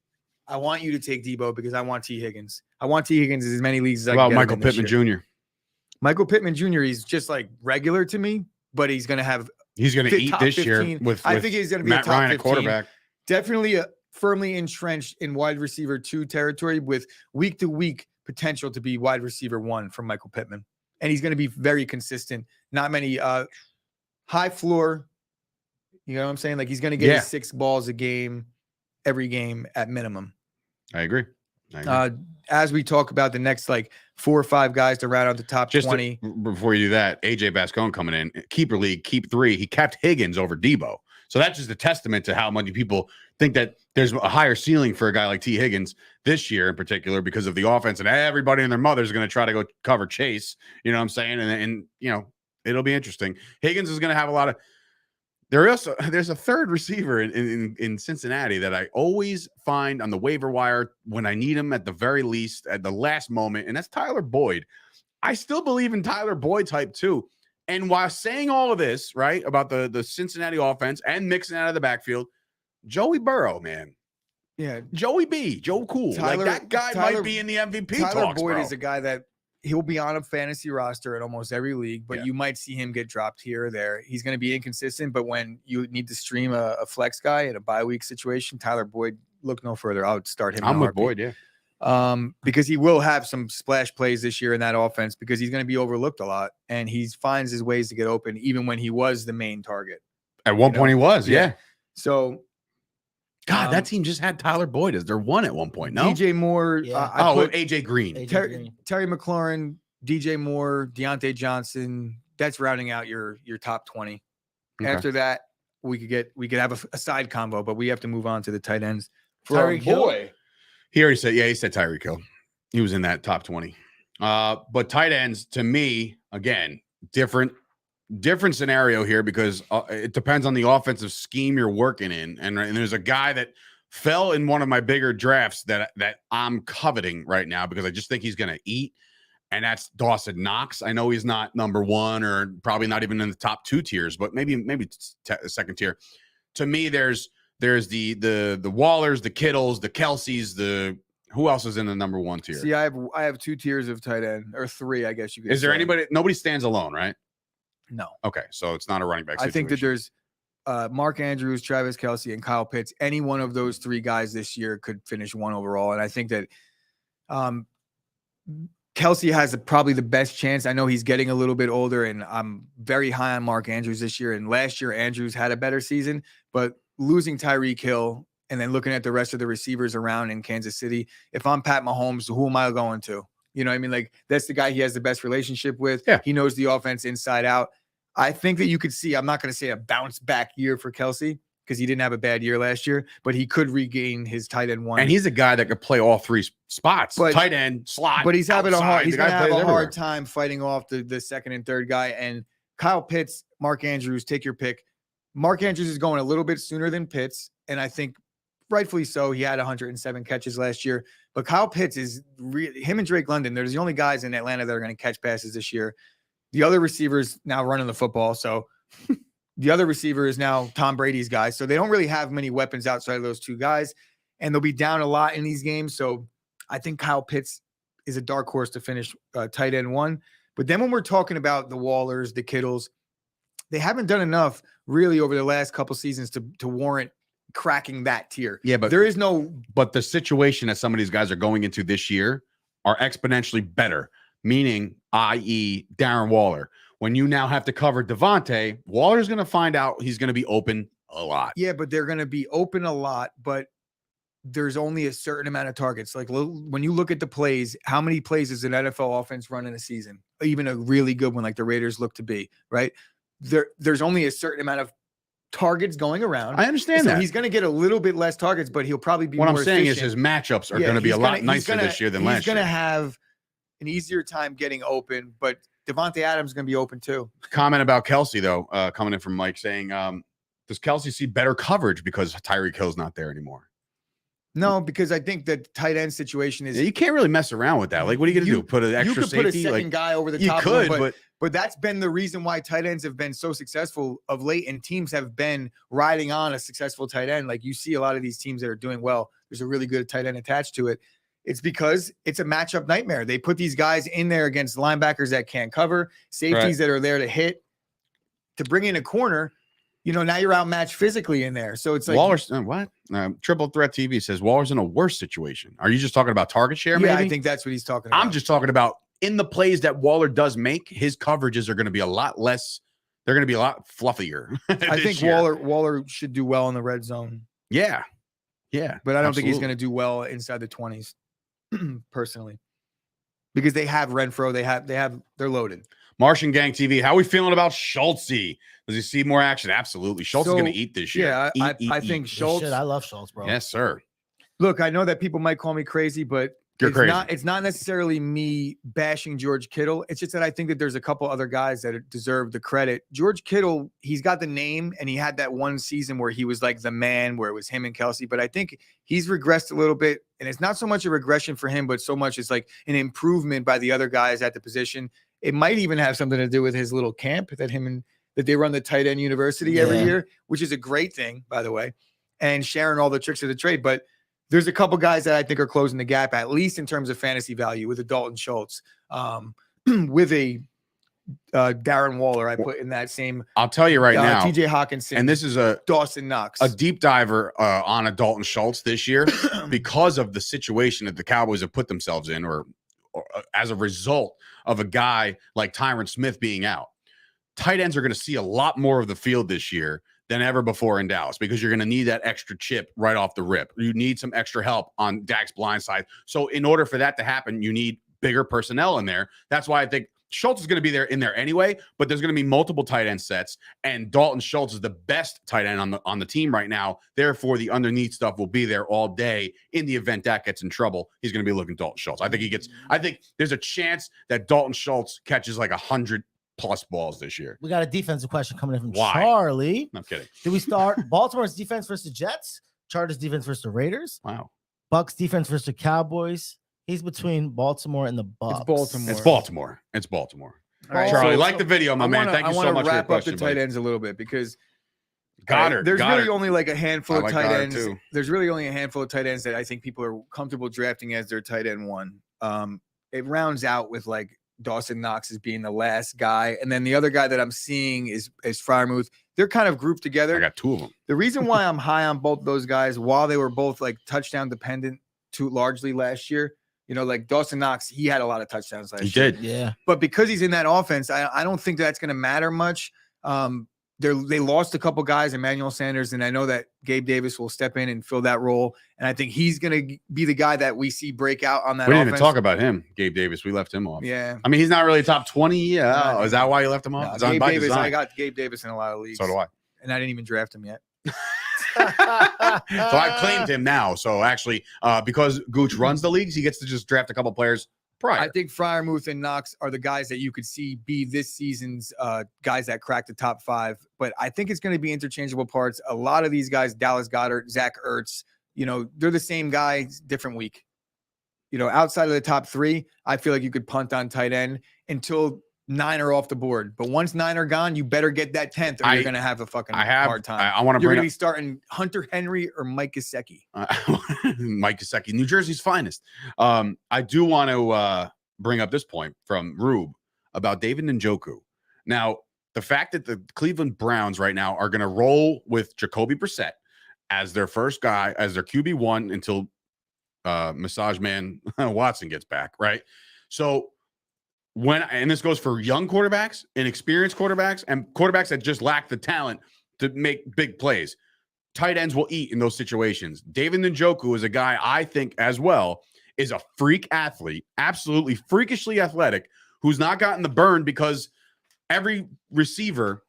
I want you to take Debo because I want T. Higgins. I want T. Higgins in as many leagues as I can. About Michael Pittman Jr. Michael Pittman Jr. He's just like regular to me, but he's going to eat this 15. Year with I think he's going to be Matt a top Ryan 15. Quarterback. Definitely firmly entrenched in wide receiver 2 territory with week to week potential to be wide receiver 1 from Michael Pittman. And he's going to be very consistent. Not many high floor. You know what I'm saying? Like he's going to get 6 balls a game, every game at minimum. I agree. As we talk about the next 4 or 5 guys to round out the top 20. Before you do that, AJ Bascone coming in, keeper league, keep 3. He kept Higgins over Debo. So that's just a testament to how many people think that there's a higher ceiling for a guy like T. Higgins this year in particular because of the offense, and everybody and their mother is going to try to go cover Chase. You know what I'm saying? And it'll be interesting. Higgins is going to have a lot of. There's a third receiver in Cincinnati that I always find on the waiver wire when I need him at the very least at the last moment, and that's Tyler Boyd. I still believe in Tyler Boyd type too. And while saying all of this, right, about the Cincinnati offense and mixing out of the backfield, Joey Burrow, man. Yeah. Joey B. Joe Cool. That guy might be in the MVP Tyler talks, Boyd bro. is a guy that he'll be on a fantasy roster in almost every league, but you might see him get dropped here or there. He's going to be inconsistent, but when you need to stream a flex guy in a bye week situation, Tyler Boyd, look no further. I would start him. I'm with Boyd, yeah. Because he will have some splash plays this year in that offense because he's going to be overlooked a lot, and he finds his ways to get open even when he was the main target. At one point he was, yeah. So, God, that team just had Tyler Boyd as their 1 at one point. No, DJ Moore. AJ Green, Terry McLaurin, DJ Moore, Deontay Johnson. That's rounding out your top 20. Okay. After that, we could have a side combo, but we have to move on to the tight ends. Tyreek Hill. He already said, he said Tyreek Hill. He was in that top 20. But tight ends, to me, again, different scenario here because it depends on the offensive scheme you're working in. And there's a guy that fell in one of my bigger drafts that I'm coveting right now because I just think he's going to eat. and that's Dawson Knox. I know he's not number one or probably not even in the top 2 tiers, but maybe second tier. To me, there's the Wallers, the Kittles, the Kelseys, who else is in the number 1 tier? See, I have 2 tiers of tight end, or 3, I guess you could. Is there anybody? Nobody stands alone, right? No. Okay, so it's not a running back situation. I think that there's Mark Andrews, Travis Kelce, and Kyle Pitts. Any one of those 3 guys this year could finish 1 overall, and I think that Kelce has probably the best chance. I know he's getting a little bit older, and I'm very high on Mark Andrews this year. And last year, Andrews had a better season, but losing Tyreek Hill and then looking at the rest of the receivers around in Kansas City, if I'm Pat Mahomes, who am I going to? You know what I mean? Like, that's the guy he has the best relationship with. Yeah. He knows the offense inside out. I think that you could see, I'm not going to say a bounce back year for Kelce because he didn't have a bad year last year, but he could regain his tight end 1. And he's a guy that could play all 3 spots, but, tight end, slot. But he's having outside. he's going to have a hard time fighting off the second and third guy. And Kyle Pitts, Mark Andrews, take your pick. Mark Andrews is going a little bit sooner than Pitts, and I think rightfully so. He had 107 catches last year, but Kyle Pitts is really, him and Drake London, they're the only guys in Atlanta that are going to catch passes this year. The other receivers now running the football, so the other receiver is now Tom Brady's guy. So they don't really have many weapons outside of those 2 guys, and they'll be down a lot in these games. So I think Kyle Pitts is a dark horse to finish tight end 1. But then when we're talking about the Wallers, the Kittles, they haven't done enough really over the last couple seasons to warrant cracking that tier. Yeah, but there is no. But the situation that some of these guys are going into this year are exponentially better, meaning, i.e., Darren Waller. When you now have to cover Devontae, Waller's going to find out he's going to be open a lot. Yeah, but they're going to be open a lot, but there's only a certain amount of targets. Like, when you look at the plays, how many plays does an NFL offense run in a season? Even a really good one like the Raiders look to be, right? There's only a certain amount of targets going around. I understand that. He's going to get a little bit less targets, but he'll probably be what more I'm saying efficient. is his matchups are going to be a lot nicer this year than last year. He's going to have an easier time getting open, but Devontae Adams is going to be open too. Comment about Kelce, though, coming in from Mike saying, does Kelce see better coverage because Tyreek Hill's not there anymore? No, because I think the tight end situation is. Yeah, you can't really mess around with that. Like, what are you going to do? Put an extra safety? You could put a second guy over the top. You could, but that's been the reason why tight ends have been so successful of late, and teams have been riding on a successful tight end. Like, you see a lot of these teams that are doing well, there's a really good tight end attached to it. It's because it's a matchup nightmare. They put these guys in there against linebackers that can't cover, safeties that are there to hit, to bring in a corner. You know, now you're outmatched physically in there. So it's like Waller's what? Triple Threat TV says Waller's in a worse situation. Are you just talking about target share? Yeah, maybe? I think that's what he's talking about. I'm just talking about in the plays that Waller does make, his coverages are going to be a lot less. They're going to be a lot fluffier. I think Waller should do well in the red zone. Yeah. But I don't think he's going to do well inside the 20s, personally, because they have Renfro. They're loaded. Martian Gang TV. How are we feeling about Schultz? Does he see more action? Absolutely. Schultz is going to eat this year. Yeah, I think Schultz. I love Schultz, bro. Yes, sir. Look, I know that people might call me crazy, but it's not necessarily me bashing George Kittle. It's just that I think that there's a couple other guys that deserve the credit. George Kittle, he's got the name, and he had that one season where he was like the man, where it was him and Kelce. But I think he's regressed a little bit, and it's not so much a regression for him, but so much it's like an improvement by the other guys at the position. It might even have something to do with his little camp that they run the tight end university every year, which is a great thing, by the way, and sharing all the tricks of the trade. But there's a couple guys that I think are closing the gap, at least in terms of fantasy value, with a Dalton Schultz, with a Darren Waller. I put in that same. I'll tell you right now, TJ Hawkinson, and this is Dawson Knox, a deep diver on a Dalton Schultz this year because of the situation that the Cowboys have put themselves in, or as a result of a guy like Tyron Smith being out. Tight ends are going to see a lot more of the field this year than ever before in Dallas, because you're going to need that extra chip right off the rip. You need some extra help on Dak's blind side. So in order for that to happen, you need bigger personnel in there. That's why I think Schultz is going to be in there anyway, but there's going to be multiple tight end sets, and Dalton Schultz is the best tight end on the team right now. Therefore, the underneath stuff will be there all day. In the event Dak gets in trouble, he's going to be looking Dalton Schultz. I think there's a chance that Dalton Schultz catches like 100+ balls this year. We got a defensive question coming in from Charlie. I'm kidding. Do we start Baltimore's defense versus the Jets? Chargers defense versus the Raiders? Wow. Bucks defense versus the Cowboys? He's between Baltimore and the Bucks. It's Baltimore. It's Baltimore. It's Baltimore. All right, Charlie, so like the video, my man. Thank you so much for your wrap question. up the tight ends a little bit because Goddard. there's Goddard. really only like a handful of like tight Goddard ends. too. There's really only a handful of tight ends that I think people are comfortable drafting as their tight end one. It rounds out with like Dawson Knox as being the last guy, and then the other guy that I'm seeing is Freiermuth. They're kind of grouped together. I got two of them. The reason why I'm high on both those guys, while they were both like touchdown dependent too largely last year, you know, like Dawson Knox, he had a lot of touchdowns last year. He did. Yeah. But because he's in that offense, I don't think that's going to matter much. They lost a couple guys, Emmanuel Sanders, and I know that Gabe Davis will step in and fill that role. And I think he's going to be the guy that we see break out on that We didn't offense. even talk about him, Gabe Davis. We left him off. Yeah. I mean, he's not really top 20. Yeah. No. Is that why you left him off? No, It's on Gabe by Davis, design. I got Gabe Davis in a lot of leagues. So do I. And I didn't even draft him yet. So I've claimed him now. So actually, because Gooch runs the leagues, he gets to just draft a couple players prior. I think Freiermuth and Knox are the guys that you could see be this season's guys that crack the top 5. But I think it's going to be interchangeable parts. A lot of these guys, Dallas Goedert, Zach Ertz, you know, they're the same guy, different week. You know, outside of the top 3, I feel like you could punt on tight end until 9 are off the board. But once 9 are gone, you better get that 10th or you're going to have a fucking hard time. I want to You're bring going to up be starting Hunter Henry or Mike Gesicki. Mike Gesicki, New Jersey's finest. I do want to bring up this point from Rube about David Njoku. Now, the fact that the Cleveland Browns right now are going to roll with Jacoby Brissett as their first guy, as their QB1 until Massage Man Watson gets back, right? So and this goes for young quarterbacks, inexperienced quarterbacks, and quarterbacks that just lack the talent to make big plays. Tight ends will eat in those situations. David Njoku is a guy I think as well is a freak athlete, absolutely freakishly athletic, who's not gotten the burn because every receiver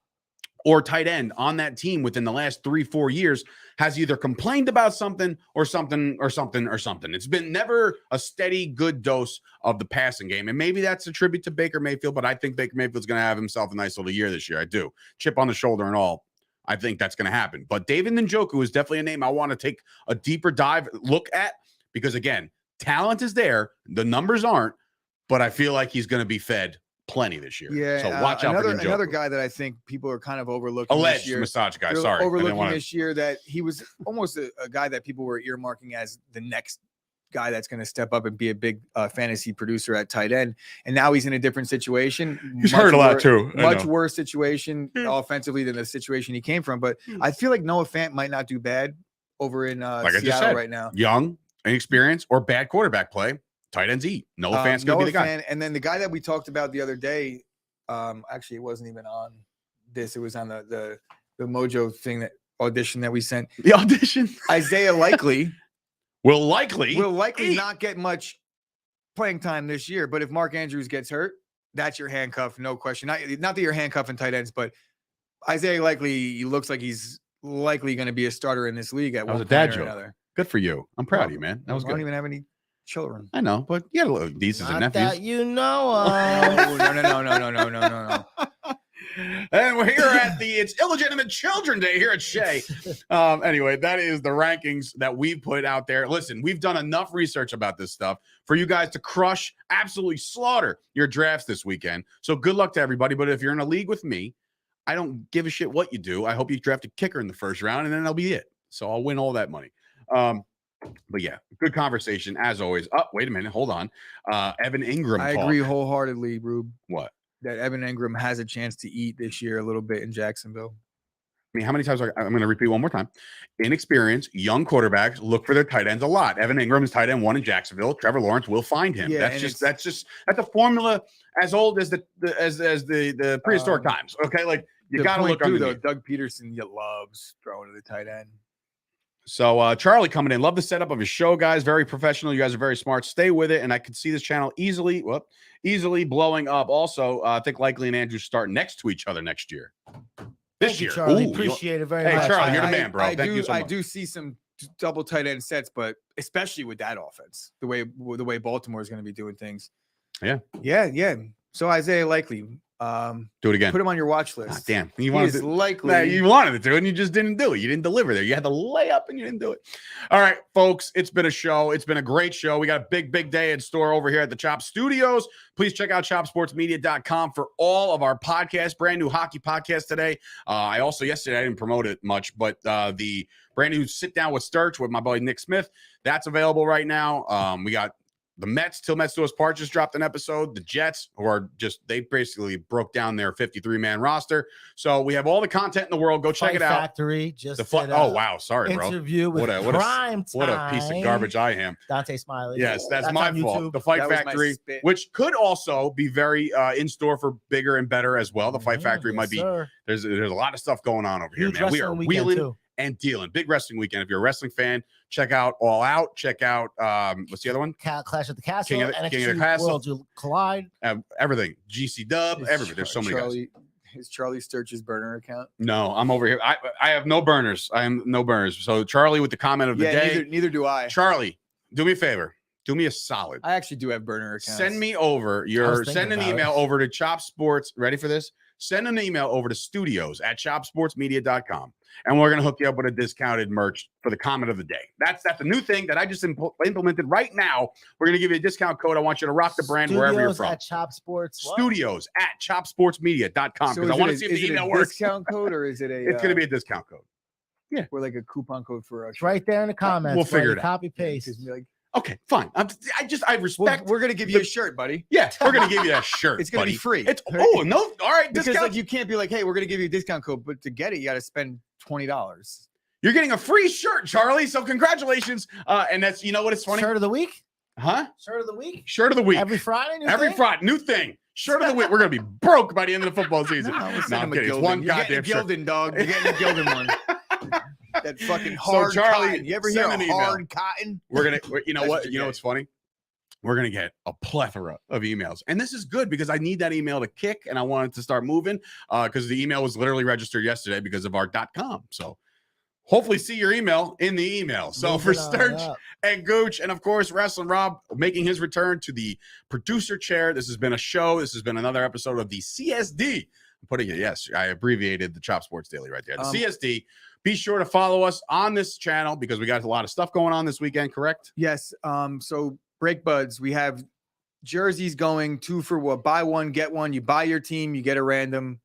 or tight end on that team within the last 3-4 years has either complained about something or something or something or something. It's been never a steady, good dose of the passing game. And maybe that's a tribute to Baker Mayfield, but I think Baker Mayfield's going to have himself a nice little year this year. I do. Chip on the shoulder and all. I think that's going to happen. But David Njoku is definitely a name I want to take a deeper dive look at because, again, talent is there. The numbers aren't, but I feel like he's going to be fed plenty this year. Yeah. So watch out for Njoku. Another guy that I think people are kind of overlooking Alleged this year. massage guy. They're Sorry. overlooking this year that he was almost a guy that people were earmarking as the next guy that's going to step up and be a big fantasy producer at tight end. And now he's in a different situation. He's hurt a lot too. Much worse situation offensively than the situation he came from. But I feel like Noah Fant might not do bad over in Seattle right now. Young, inexperienced, or bad quarterback play. Tight ends eat. Noah Fant's going to be the guy. And then the guy that we talked about the other day, actually it wasn't even on this. It was on the Mojo thing, that audition that we sent. The audition. Isaiah Likely will likely not get much playing time this year. But if Mark Andrews gets hurt, that's your handcuff, no question. Not that you're handcuffing tight ends, but Isaiah Likely, he looks like he's likely going to be a starter in this league at one point or another. Good for you. I'm proud of you, man. That was good. I don't even have any children. I know, but you had a little nieces and nephews. That you know No. And we're here at it's illegitimate children day here at Shea. Anyway, that is the rankings that we put out there. Listen, we've done enough research about this stuff for you guys to crush, absolutely slaughter your drafts this weekend. So good luck to everybody. But if you're in a league with me, I don't give a shit what you do. I hope you draft a kicker in the first round, and then that'll be it. So I'll win all that money. But yeah, good conversation as always. Oh, wait a minute. Hold on. Evan Ingram. I agree wholeheartedly, Rube. What? That Evan Ingram has a chance to eat this year a little bit in Jacksonville. I mean, how many times I'm going to repeat one more time. Inexperienced, young quarterbacks look for their tight ends a lot. Evan Ingram is tight end 1 in Jacksonville. Trevor Lawrence will find him. Yeah, that's a formula as old as the prehistoric times. Okay, like you got to look under though. Doug Peterson loves throwing to the tight end. So Charlie coming in. Love the setup of his show, guys. Very professional. You guys are very smart. Stay with it. And I can see this channel easily blowing up. Also, I think Likely and Andrew start next to each other next year. This year. Charlie. Appreciate it very much. Hey, Charlie, you're the man, bro. Thank you so much. I do see some double tight end sets, but especially with that offense, the way Baltimore is going to be doing things. Yeah. So Isaiah Likely, Do it again. Put him on your watch Ah, list. damn. You likely. You wanted it to, and you just didn't do it. You didn't deliver there. You had to lay up and you didn't do it. All right, folks, it's been a show. It's been a great show. We got a big, big day in store over here at the Chop Studios. Please check out chopsportsmedia.com for all of our podcasts. Brand new hockey podcast today. I also, yesterday, I didn't promote it much, but the brand new Sit Down with Sturch with my buddy Nick Smith, that's available right now. We got the Mets, Till Mets Do Us Part, just dropped an episode. The Jets, who are they basically broke down their 53-man roster. So we have all the content in the world. Go check it out. Factory just oh, wow. Sorry, bro. Interview with Prime Time. What a piece of garbage I am. Dante Smiley. Yes, that's my fault. The Fight Factory, which could also be very in store for bigger and better as well. The Fight Factory might be. There's a lot of stuff going on over here, man. We are wheeling and dealing. Big wrestling weekend. If you're a wrestling fan, check out All Out. Check out what's the other one? Clash at the Castle. King of the Castle. Worlds Collide. Everything. GC Dub. Everything. There's so many guys. Is Charlie Sturch's burner account? No, I'm over here. I have no burners. I am no burners. So Charlie with the comment of the day. Neither do I. Charlie, do me a favor. Do me a solid. I actually do have burner accounts. Send me over send an email over to Chop Sports. Ready for this? Send an email over to studios@chopsportsmedia.com. And we're going to hook you up with a discounted merch for the comment of the day. That's a new thing that I just implemented right now. We're going to give you a discount code. I want you to rock the brand wherever you're from. Studios@chopsportsmedia.com. Because I want to see if the email works. Discount code or is it a? It's going to be a discount code. Yeah, or like a coupon code for us. Right there in the comments. We'll figure it out. Copy paste. Okay, fine. I respect. We're gonna give you a shirt, buddy. Yeah, we're gonna give you that shirt. It's gonna be free. All right. Because like you can't be like, hey, we're gonna give you a discount code, but to get it, you got to spend $20. You're getting a free shirt, Charlie. So congratulations. And that's what it's funny. Shirt of the week, huh? Shirt of the week. Shirt of the week. Every Friday. Friday, new thing. Shirt of the week. We're gonna be broke by the end of the football season. No, I'm kidding. It's one goddamn shirt. Gildan, dog. You're getting a Gildan one. That fucking hard cotton. You ever hear of hard cotton? You know what's funny? We're gonna get a plethora of emails, and this is good because I need that email to kick, and I want it to start moving because the email was literally registered yesterday because of our .com. So hopefully, see your email in the email. So for Sturch and Gooch, and of course Wrestling Rob making his return to the producer chair. This has been a show. This has been another episode of the CSD. I'm putting it. Yes, I abbreviated the Chop Sports Daily right there. The CSD. Be sure to follow us on this channel because we got a lot of stuff going on this weekend, correct? Yes. So Break Buds, we have jerseys going 2 for what? Buy one, get one. You buy your team, you get a random.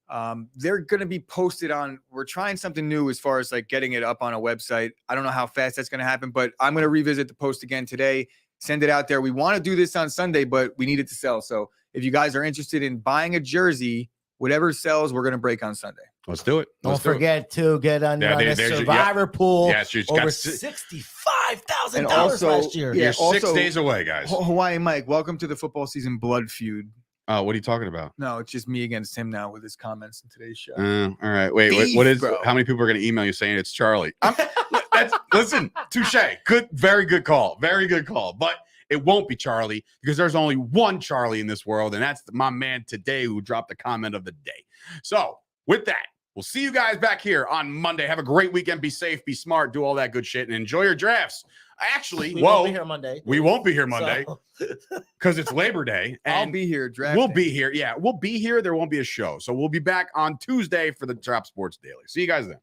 They're going to be posted on. We're trying something new as far as like getting it up on a website. I don't know how fast that's going to happen, but I'm going to revisit the post again today. Send it out there. We want to do this on Sunday, but we need it to sell. So if you guys are interested in buying a jersey, whatever sells, we're going to break on Sunday. Let's do it. Don't forget to get on the Survivor pool. Yes, over $65,000 last year. You're 6 days away, guys. Hawaii Mike, welcome to the football season blood feud. What are you talking about? No, it's just me against him now with his comments in today's show. All right. Wait, what is? Bro. How many people are going to email you saying it's Charlie? Listen, touche. Good, very good call. Very good call. But it won't be Charlie because there's only one Charlie in this world, and that's my man today who dropped the comment of the day. So with that, we'll see you guys back here on Monday. Have a great weekend. Be safe, be smart, do all that good shit, and enjoy your drafts. Actually, we won't be here Monday. We won't be here Monday because it's Labor Day. And I'll be here. Drafting. We'll be here. Yeah, we'll be here. There won't be a show. So we'll be back on Tuesday for the Chop Sports Daily. See you guys then.